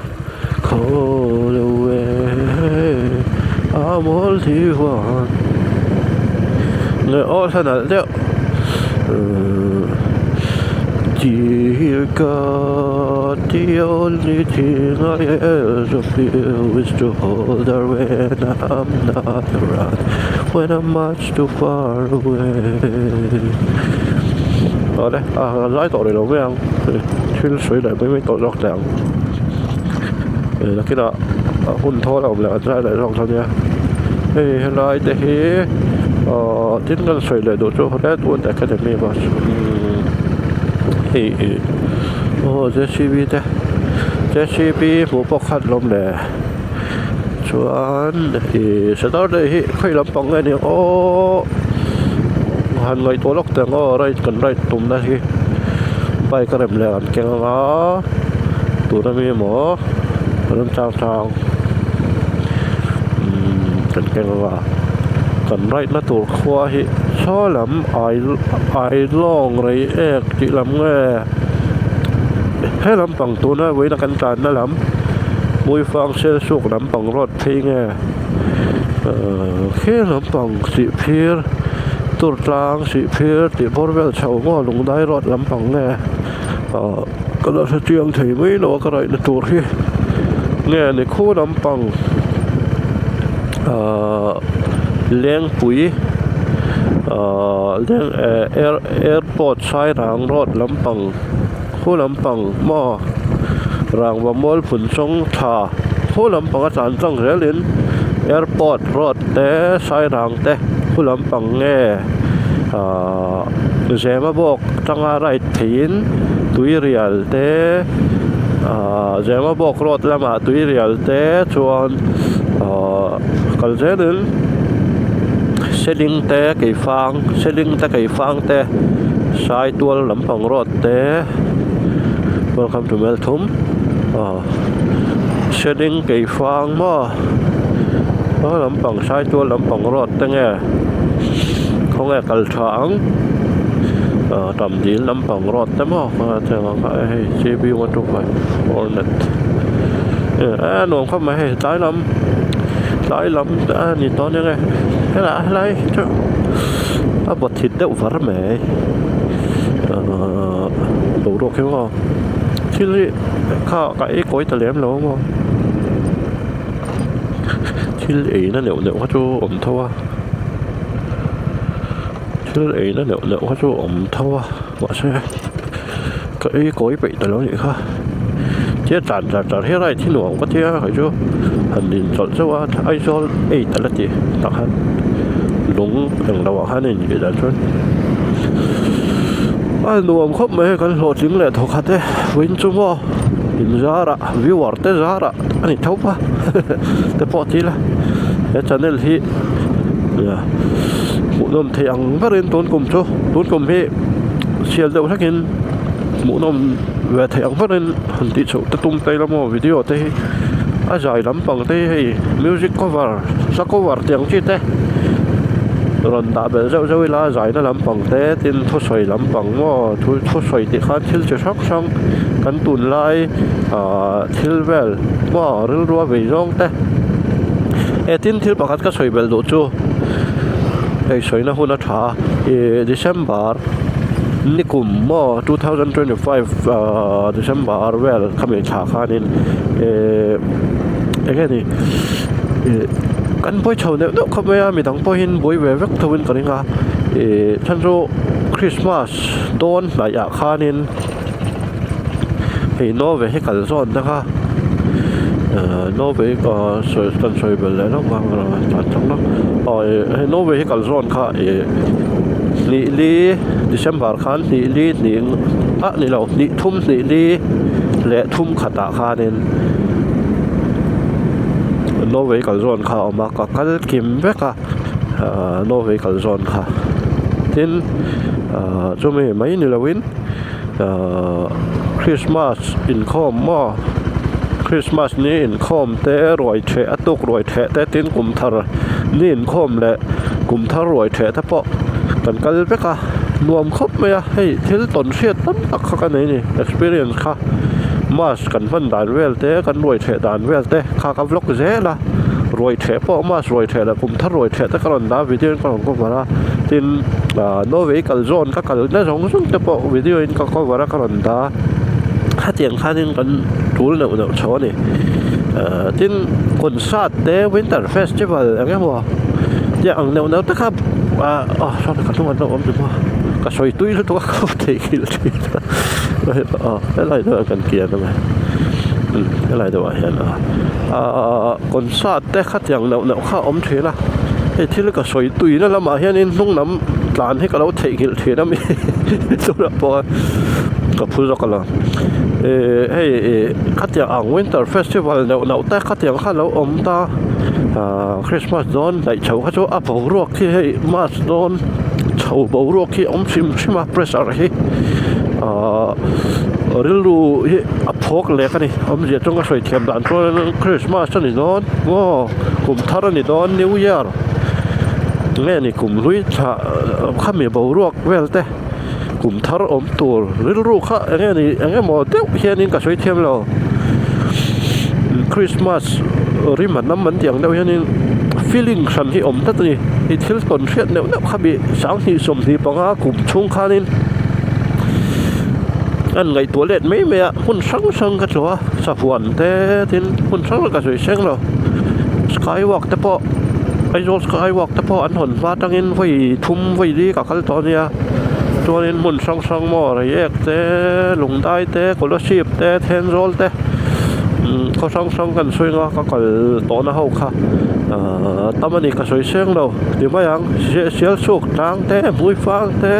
call away I'm only one เลยโอ้ขนาดเดียวDear God, the only thing I ever feel is to hold her when I'm not around, when I'm much too far away. เอาเลยไล่ต่อเลยเราไม่เอาชื่อสวยเลยไม่ต่อรอกแต่งแล้วคิดว่าหุ่นโทษเราแล้วใช่เลยลองทำเนี่ยไล่แต่ทิ้งกันสวยเลยดูโจ้เขาได้ตัวแต่ก็จะไม่บ้าโอ้เจชีบีหมูปอกขัดลมเลยชวนสตาร์ทค่อยลำปังไงเนี่ยโอ้หันไงตัวล็อกแต่งอะไรกันไรตุ่มนะที่ไปกระเด็นเลยกันแกงล้อตัวนั้นมีหมอเริ่มจางกันแกงล้อกันไรน่าตัวควายช่อลำไอล่องไรเอกจิลำแง่ให้ลำปังตัวน่าไว้นักการน่าลำมวยฟังเชื่อสุกลำปังรถเพลงแง่แค่ลำปังสิเพียรตัวกลางสิเพียรติพอร์เวลชาวง้อลงได้รถลำปังแง่ก็เราจะเจียงถี่ไม่หนอกอะไรในตัวที่แง่ในคู่ลำปัง เลี้ยงปุ๋ยเลี้ยงแอร์พอร์ตใช้รางรถลำปังคู่ลำปังหม้อรางว่ามอลผุนชงชาคู่ลำปังอาจารย์จังเรียลินแอร์พอร์ตรถแต่ใช้รางแต่คู่ลำปังแง่เจมาบอกจังอะไรถิ่นตุยเรียลแต่เจมาบอกรถละมาตุยเรียลแต่ชวนกัลเจนินเซลิงแต่ไก่ฟางเซลิงแต่ไก่ฟางแต่ใช้ตัวลำปังรถแต่ Welcome to Melthum เซลิงไก่ฟางมั่วลำปังใช้ตัวลำปังรถแต่ไงเขาไงกัลช้างตำดีลำปังรถแต่มั่วมาเจอมาให้ JB125 Hornet หนุ่มเข้ามาให้สายลำนี่ตอนยังไงอะไรจ้าบททิดเดาฟาร์แม่ดูดูแค่ว่าที่นี่ข้าวไก่ก้อยตะเลี้ยมแล้วมั้งที่นี่นั่นเดี๋ยวเขาจะอมเท่าที่นี่นั่นเดี๋ยวเขาจะอมเท่าว่าใช่ไก่ก้อยไปแต่แล้วนี่ค่ะเจ้าจัดให้ไรที่หนุ่มก็เที่ยวเขาจะหันดินสดซะว่าไอ้โซ่แต่ละทีตักหันหลงอย่างระหว่างหันนี่อยู่ด้านซ้ายหนุ่มคบไม่กันโหดจริงเลยทุกขัดเลยวินจูโม่อินซาระวิวอร์เตซาระอันนี้เท่าปะแต่พอทีละเฮ้ยจันเนลที่เนี่ยหมูนมเทียงไม่เรียนต้นกลุ่มโจต้นกลุ่มพี่เชียร์เดียวสักกินหมูนมเวทียงไม่เรียนหันติโจแต่ตุ้มเตยละโมวิดีโอเตยอาจารย์ลำปังเตยให้มิวสิกคอเวอร์สักคอเวอร์เตียงจีเตรอนดาเบลเจ้าเวลาใจนั่นลำปังเต้ตินทุสวยลำปังว่าทุสวยติขันทิลจะชักช่างกันตุนไล่ทิลเวลว่าเรื่องรัวไปร้องเต้ตินทิลปากกัดก็สวยเบลดูจูสวยนะหุ่นชาDecember นี่กลุ่มว่า2025 December เวลขมิ้นชาคานินแค่นี้กันบ่อยเช่าเนี่ยนกเขาไม่มีทั้งบ่อยหินบ่อยเวกทวินกันนี่ฉันรู้คริสต์มาสโดนหลายอย่างคานินให้โนเวให้กันซ้อนนะคะโนเวก็สวยกันสวยไปเลยนะบางเราจังนะให้โนเวให้กันซ้อนค่ะลีDecember คันลีนี่เราลีทุ่มลีและทุ่มขัดตาคานินโนเวกัลซอนค่ะออกมาก็กัลคิมเบค่ะโนเวกัลซอนค่ะทีนจะไม่นี่ละวินคริสต์มาสอินคอมมั่วคริสต์มาสนี่อินคอมแต่รวยเทะตุกรวยเทะแต่ทีนกุมทาร์นี่อินคอมและกุมทาร์รวยเทะแต่พอกันกัลเบค่ะรวมครบไหมอะให้ที่ต้นเสียตั้งตักกันนี่ experience ค่ะมาสกันฟันด่านเวลเต้กันรวยเทด่านเวลเต้ข้ากับล็อกเจละรวยเทพอมาสรวยเทละผมถ้ารวยเทแต่กันด่าวิดีโอกันก็มาละทินโนเวกัลโซนก็กันนั่นสองซึ่งแต่พอวิดีโอก็มาละกันด่าถ้าเตียงข้านี่กันทูลเนี่ยชอบนี่ทินคอนเสิร์ตเต้วินเตอร์เฟสติวัลอะไรมั้งอย่างเนี่ยแต่ครับชอบกันทุกวันเราอมจุ๊บก็สวยตุ้ยแล้วตัวเขาเทกินทีอะไรตัวกันเกียร์ทำไมอะไรตัวเห็นคนซาดแต่ขัดอย่างเนาข้าอมเทละไอ้ที่เรียกสวยตุ้ยนั่นละมาเห็นนี่นุ่งน้ำหลานให้กับเราเทกินเทน้ำมีตัวละพอกับพูดกันละให้ขัดอย่างวินเตอร์เฟสติวัลเนาแต่ขัดอย่างข้าเราอมตาคริสต์มาสโดนในเช้าเขาจะอับรวกที่ให้มาสโดนเช้าบรวกที่อมชิมาเพรสอะไรเรื่องรู้อับพกเล็กนี่อมเดียจงก็สวยเทียมด่านเพราะคริสต์มาสนี่โดนว้ากลุ่มทาร์นี่โดนนิวยอร์กเนี่ยนี่กลุ่มลุยข้ามีบรวกเวลเต้กลุ่มทาร์อมตัวเรื่องรู้ข้าเนี่ยนี่หมดเดี๋ยวเฮียนี่ก็สวยเทียมเราคริสต์มาสริมน้ำมันอย่างเดียวนี่ feeling สันที่อมตัดนี่อีทิลต้นเสียเนี่ยข้าบีสังที่สมที่ปังหากลุ่มชุ่งคานินอันไงตัวเล็ดไม่เมียหุ่นสังก็ชัวสะพวนแต่ทินหุ่นสังก็สวยเช่งเราสกายวอล์กแต่พอ ai rồi ai walk ta po an hồn va tăng in với thum với đi cả cái to niaตัวนี้มุนช่องหม้ออะไรเอกเต้หลงได้เต้คนละชีพเต้เทนโรลเต้เขาช่องกันช่วยงอก็ก่อนโตนะเขาค่ะตอนนี้ก็ช่วยเสียงเราเดี๋ยวมาอย่างเสียสุกทางเต้มุ้ยฟังเต้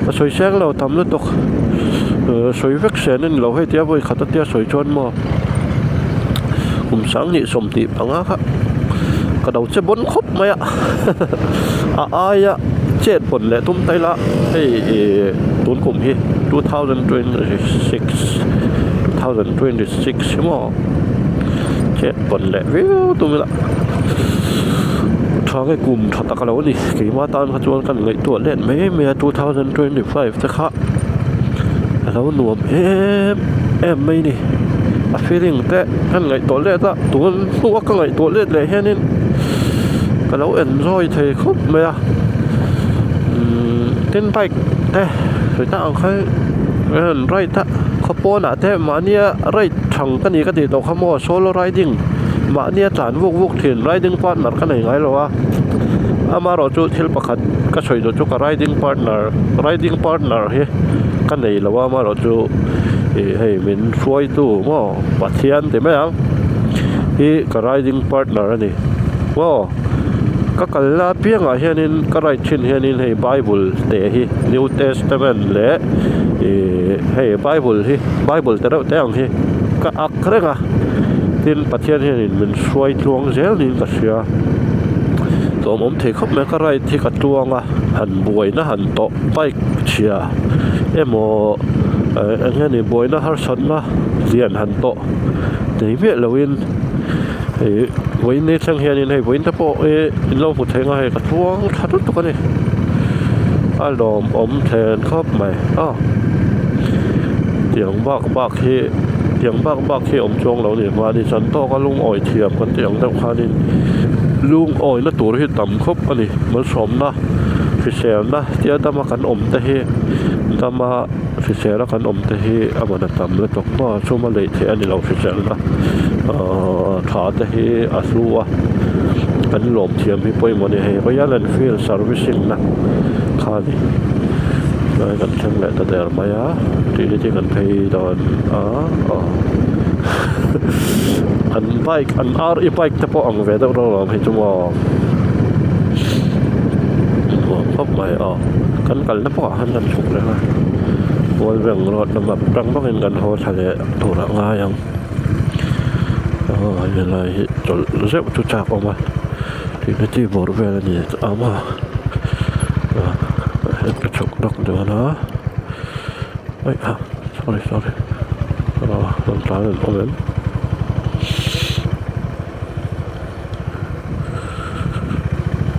ก็ช่วยเสียงเราทำแล้วตกช่วยเวกเสียนี่เราให้เตี้ยไปขัดเตี้ยช่วยชนหม้อผมสั่งนี่สมติปังอ่ะครับก็เดาจะบนครบไหมอ่ะอายอ่ะเจ็ดผลแหละตุ้มไตละไอ้ตุนกลุ่มที่2026ใช่ไหมเจ็ดผลแหละวิวตุ้มละทางไอ้กลุ่มถัดตะกันแล้วนี่กี่มาตอนขจรกันเลยตัวเล่นไม่เมีย2025จะค่ะแล้วหนุ่มไม่นี่feeling แต่ท่านไงตัวเล่นละตัวก็ไงตัวเล่นเลยแค่นี้ก็แล้ว enjoy เธอครบไหมอ่ะเต้นไปแต่สุดท้ายเอาแค่ไรท่าเขาปนอ่ะแต่มาเนี่ยไรช่างกันนี่ก็ติดต่อขโมยโซโล่ไรดิ้งมาเนี่ยจานวุกถิ่นไรดิ้งพาร์ทเนอร์กันยังไงหรอวะมาเราจุดที่ประคัดก็ช่วยดูจุกไรดิ้งพาร์ทเนอร์เฮ้กันไหนหรอวะมาเราจุดให้มันช่วยตู้มั่วปัจเจียนแต่ไม่ยังที่ก็ไรดิ้งพาร์ทเนอร์นี่ว่าก็กลาเพียงอ่ะเฮนินก็ไรชินเฮนินให้ไบเบิลเตะที่ New Testament และให้ไบเบิลแต่เราแต่งที่ก็อักเร่งอ่ะที่ประเทศเฮนินมันช่วยลวงเซลนินก็เสียตัวผมถือเขาไม่ก็ไรที่กระลวงอ่ะหันบวยนะหันโตไปเชียโมอันนี้บวยนะฮาร์สันนะเรียนหันโตแต่เมื่อเราวินวันนี้ช่างเฮียนี่ให้วันนี้พอเราพูดถึงอะไรกระทรวงทัดทุกคนนี่อารมณ์แทนครอบใหม่เตียงบักที่จงเราเนี่ยมาดิฉันโตก็ลุงอ้อยเทียมกันเตียงแต่คานี่ลุงอ้อยนะตัวที่ต่ำครบอันนี้มันสมนะฟิเชลนะเจ้าตามากันแต่เฮตามาฟิเชลแล้วกันแต่เฮอามันต่ำแล้วตกมาช่วงมาเลยเทียนนี่เราฟิเชลนะขาแต่เฮอาสูวะกันหลอมเทียมให้ป่วยมันเนี่ยให้ก็ยันฟิลเซอร์วิสิ่งนะข้านี่เลยกันช่างแหละแต่เดี๋ยวมาที่นี่กันไปตอนอันไบค์แต่พออังเวดเราให้จังหวะพบใหม่กันนะพอหันกันฉุกเลยนะวันเรื่องรถแบบรังต้องเห็นกันโหทะเลถูกละง่ายยังอะไรจนเรียกจุดจักออกมาที่นี่ที่บริเวณนี้เอามากระจกดอกเดือนะsorry เราต้องตามเรื่องนั้น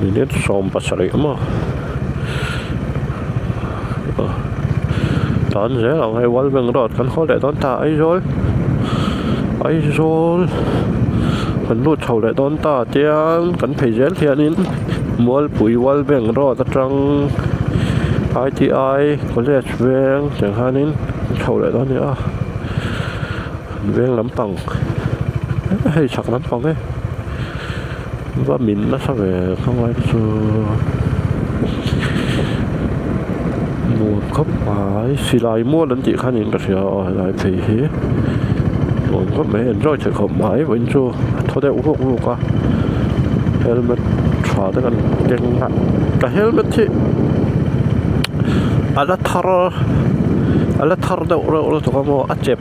นี่ซ้อมปัสสาวะมาตอนเช้าเราให้วันเบิ่งรถกันเขาได้ตอนตาไอ้โจลมันรูดเท่าได้ตอนตาเตียงกันเพจเทียนินมัวปุ๋ยวันเบิ่งรถตรังITI ก็เรียกเวงอย่างฮานินเท่าได้ตอนนี้เวงลำปังให้ฉักลำปังว่ามินนะสักข้างไว้สูหนูเขาหมายสิลายม้วนนั่นจีข้านินก็เสียลายผีผมก็ไม่เห็นร้อยเฉยเขาหมายวันจูเท่าได้อุกลูกอะเฮลเมตขาดกันเก่งนะแต่เฮลเมตที่อัลทาร์เดาเราตัวเขาบอกเจ็บ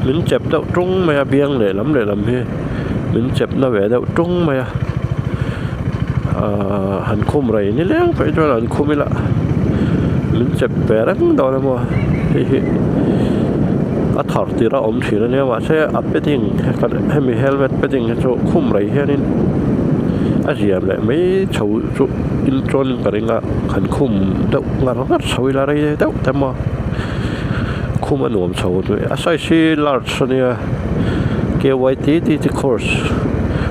ลิ้นเจ็บเดาตรงไม่เบี้ยงเลยลำพี่ลิ้นเจ็บน่าเวเดาตรงไม่หันคุมไรนี่เลี้ยงไปจนหันคุมอีละลิ้นเจ็บแปรรังดอนมัวถอดตีระอมถีแล้วเนี่ยว่าใช่อัพเปติ้งให้มีเฮลเมตเปติ้งให้โจคุมไรแค่นี้อาเจียมเลยไม่เฉาจุอินโทรนกันเองหันคุมเดางานก็เฉาอะไรเดาแต่มาคุมอันหนุ่มเฉาด้วยอาศัยชีลาร์ชเนี่ยเกี่ยวไว้ที่คอร์ส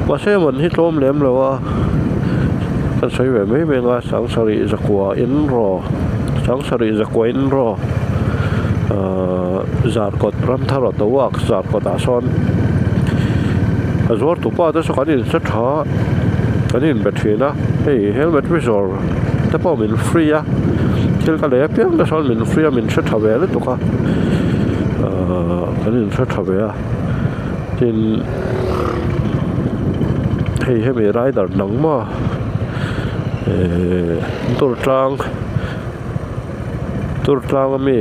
ว่าใช่มันที่โจมเลี้ยมเลยว่ากันใช้แบบไม่เป็นว่าสังสาริจะกว่าอินรอจากกดรำทารตัวจากกดอาซอน azor tu pa da so kan in sa tha อันนี้เป็นทีนะเฮ้ยเฮลเมตวิสอร์แต่พอมันฟรีอะเกี่ยวกับเล็บยังก็สอนมันฟรีมันเช็ดทาวเวลตัวก็อันนี้เช็ดทาวเวลที่เฮ้ยให้มีไรดัดหนังมาตัวจางมี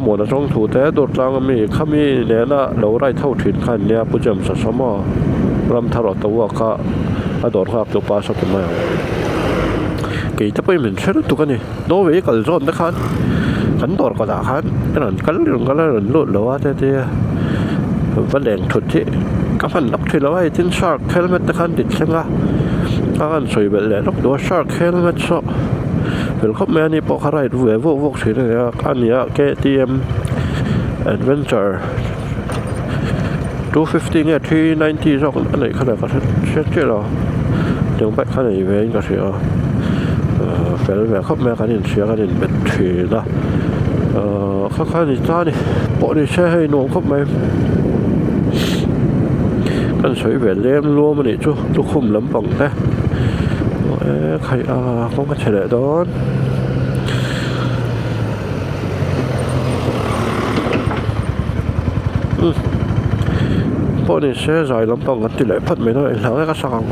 หมดนะช่องถูแต่ตัวจางมีข้ามีเนี่ยนะเราไรเท่าถิ่นขันเนี่ยผู้จำสัตว์สมอรำทารตัวก็ดอดครับตัวปลาสักตัวมากี่จะไปเหมือนเช่นตัวกันนี่โนเวย์ก็ร้อนนะครับขันดอดก็ได้ขันนั่นกันเรื่องกันเรื่องลุดแล้วว่าเจ๊วันแดงถุดที่ก็พันนักที่เราให้ทิ้งชาร์กเฮลเมตนะครับติดใช่ไหมการสวยแบบแหล่นักตัวชาร์กเฮลเมตชอบเป็นข้อแม้นี่พอใครดูเววกสิ่งนี้อันนี้ KTM Adventure 250เนี่ย390ช่องอันไหนขนาดก็เช็ดเจอเราเดี๋ยวไปขนาดเวนก็เสียเป็นแบบข้อแม้กันนี่เสียกันนี่เป็นทีนะข้างๆนี่จ้านี่ปอนี่ใช้ให้นวมข้อแม้กันสวยแบบเล่มรวมมันนี่จุคุ้มลำปังนะใครก็มาเฉลยดอนพอนี่เสียใจลำปังกันที่ไหนพัดไม่ได้แล้วก็สั่ง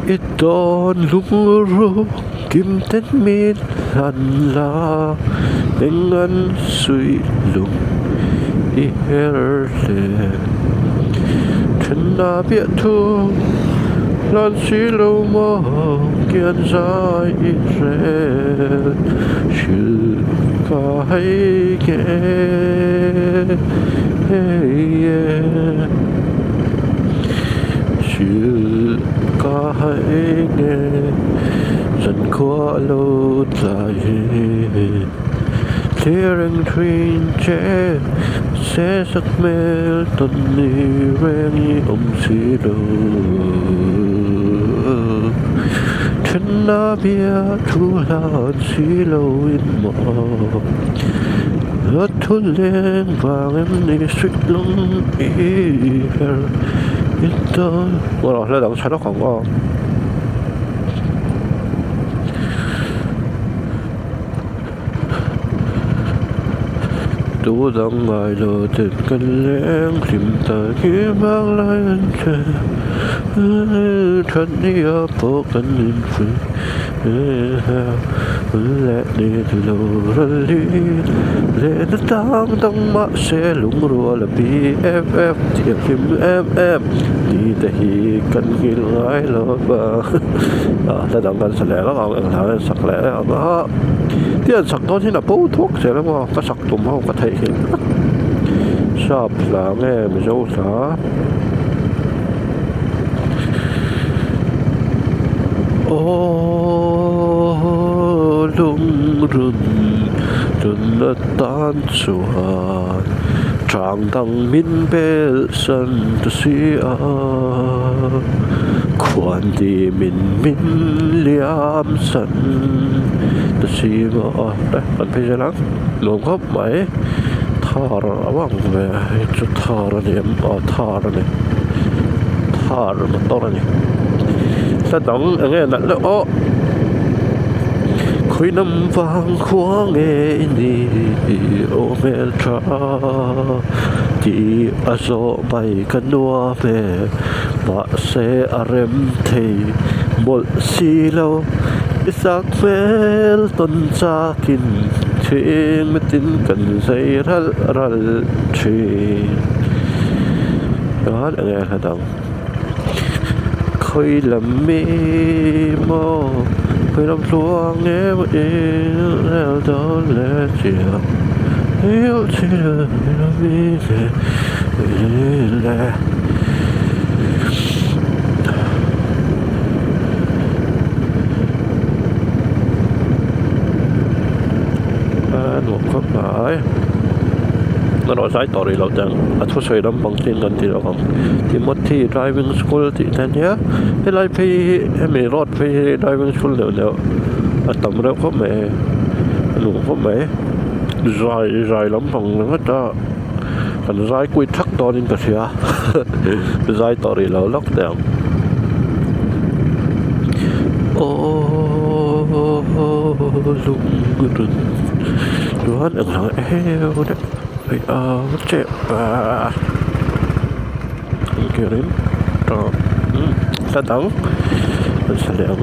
อีตอนลุงรู้กิมเต็นมีลันลาเป็นเงินสุยลุงอีเฮร์เลฉันน่าเบียดทุกลานสีโลมาเกียนใจอิเรชื่อกายเกชื่อกายเกฉันขอโลดใจเทียงทรีนเจเสสักเมลตอนนี้เรื่องอมสีโลฉันน่าเบียทุลานสีโลอินมอรถทุเรียนวางในสุดลงอีเฮร์อิตาว่าเราแล้วต้องใช้ของก็ดูดังไงเราติดกันเลี้ยงริมตาเกี่ยบางลายอันเธอฉันนี่อาพอกันอินฟิและนี่ที่เราลีเล่นตั้งมาเสลุงรัวละ BFF เทียบทิม MM ดีแต่ฮีกันกินหลายรอบบ้าถ้าดังกันแสลงแล้วเอาอย่างไรสักแล้วก็ที่สักตอนที่น่ะปุ๊บทุกเสร็จแล้วก็สักตุ่มเขาก็เทชอบหลังแง่ไม่ชอบสาโอ้ลุงรุ่นจนละตานสวนจางดังมินเบลสันตุสีอาควรดีมินเลียมสันตุสีมาได้มันพิจารณาหลวงครับไหมทาระวังเว้ยจุดทาระเนี่ยทาระมันต้องนี่ถ้าต้องอย่างเงี้ยนั่นแล้วคุยน้ำฟังควงเอ็นี่โอเมลทราที่อาโซไปกันนัวเปมาเซอาเรมเทบอลซีโลอิสักเมลต้นจากินเชียงไม่ตินกันใส่รัลเชียงอะไรครับต้องคุยลำมีโมคุยลำลวงเงี้ยเองแล้วตอนเลี้ยเจียวเลี้ยวเจียวลำมีเสียแหละหนุ่มก็หมายนั่นเราใช้ต่อเลยเราจังทุกสิ่งเราบังคับกันที่เราที่มดที่ driving school ที่นั่นเนี่ยให้ไล่พี่ให้มีรถพี่ driving school เดี๋ยวต่ำเร็วก็ไม่ nụ có mấy dài lắm bằng nó đó còn dài quy thắc to nên cả thia dài to thì lâu lắm đèo lung rừng đoán được là eo đấy bây mất chết kia đến đó ta đắng mình sẽ làm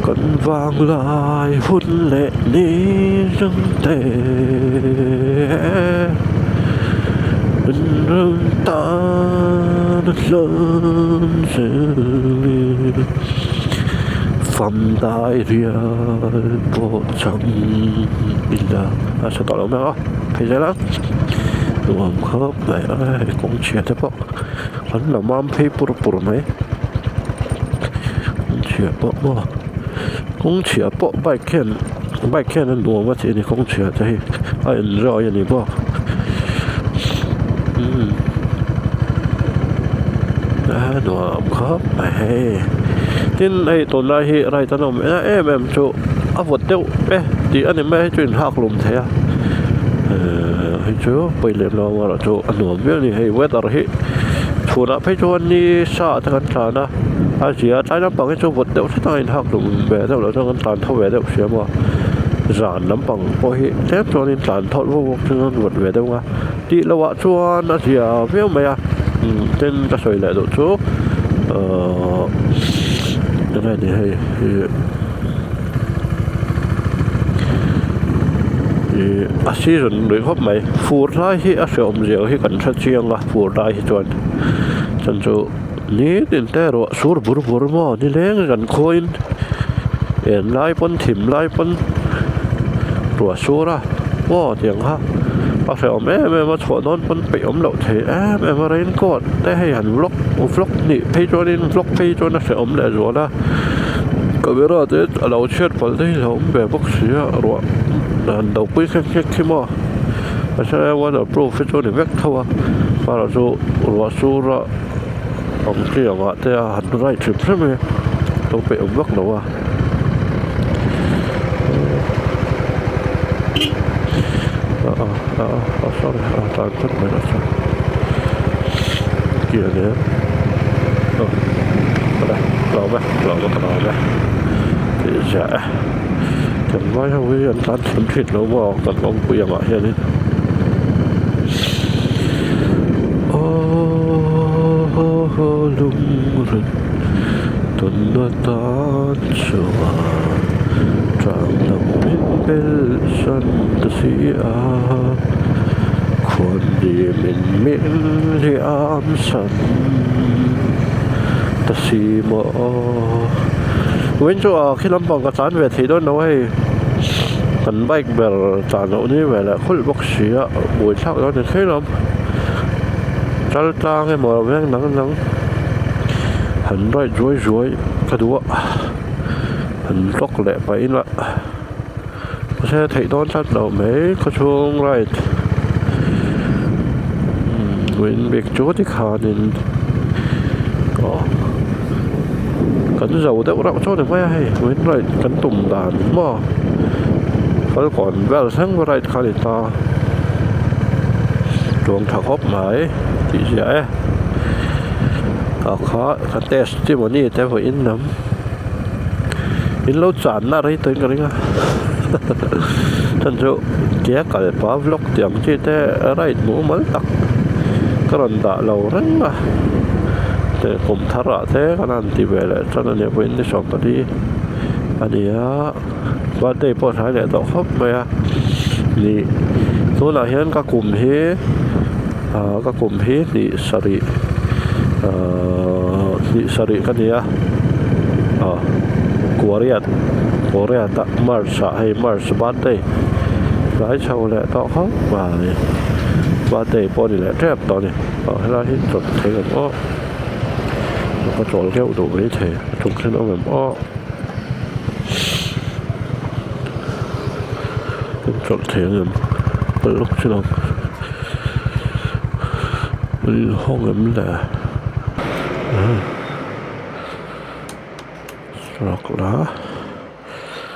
còn vang lại phút lệ đi rừng tề rừng ta đất lớn rừng phẩm đại ria bộ chẳng illa sẽ tỏ lòng đó thấy thế lắm đúng không khớp này cũng chia thế bộ hắn là mam phi pur mấy chia bộ mà cũng chia bộ bài khen nên đùa mà thì cũng chia thế ai rồi vậy bộ đùa khớp này tin ai tồn lại hi rai tan om em chu a vot teu ti anh em mai chuin hak lum the hi chu pile lo ma chu anom ve ni hei weather hi thuna phei chu ni sa ta kan thla na a sia tai na pang chu vot teu ta in hak lum be teu lo kan tan tho ve teu sia ma zan lam pang po hi tep chu ni tan tho wo chu vot ve teu nga ti lo wa chuan a sia ve mai a ten ta soi lại độ chu cái này thì hay season đối hấp mày phù lại hi sẽ ôm rượu hi cần sát chiang à phù lại hi chuẩn chân chu ní đến té rồi sur bur mò ní leng gần coin em lại pon thìm lại pon rồi sur à mò tiếng ha bác sĩ em mà chọn non pon bị lậu thế em mà rein cột té hay hẳn vlog nị page cho nên vlog page cho nó sẽ lại rồi đó cái việc đó thì lâu chết phải đấy là về bác sĩ rồi đầu quý cái khi mà sẽ qua được professional để vét thôi và là số ra ông kia mà thì hẳn right trip thế mà tôi bị ông vắt đâu sorry tao thích mày đó kia nữa đây lò đây thì sẽ chẳng nói không biết anh tan sớm thịt nó vào tận ông bây giờ mà hiện đi lung rừng tuần nó tan sửa trăng đồng bên bên sân ta sĩคนดีมันมินที่อามสันแต่สีหมอเว้นชัวขี้ลำบากกระสานเวทีด้วยนะเว้ยกันไบค์เบลจานเอานี่เวลาคุยบอกเสียบวยชักแล้วเนี่ยขี้ลำจัลตางให้หมอแม่งหนังหันร้อยรวยกระดูกหันล็อกแหละไปละไม่ใช่ไถ่ต้นชัดเราไหมเขาชงไรmình việc chỗ thì khá nên có cắn dầu đeo rau cho được mấy hay mình lại cắn tùng đàn mà phải còn về sáng vào đây khá là ta chuồng thằng hốp máy thì dễ khó cái test thì mà đi theo phải in lắm in lâu chán là đấy tới cái này thành số kia cả phá vlog tiếng chỉ thế đấy mũ mới tắc cái lần đã lâu rất là để cùng thắt ra thế cái này thì về lại cho nên nếu đi sống tới đi anh ấy và đây bỏ thái lại tao khóc mày thì tôi là hiện các cụm hí thì sari cái này Korea ta Mars hay Mars bắt đây lái sau lại tao khóc và đây bỏ đi lại trap đó này hay là hết rồi thấy là nó có chỗ kéo đủ với thể trong khi nó làm chỗ thể làm lúc chứ đâu không em là sọc lá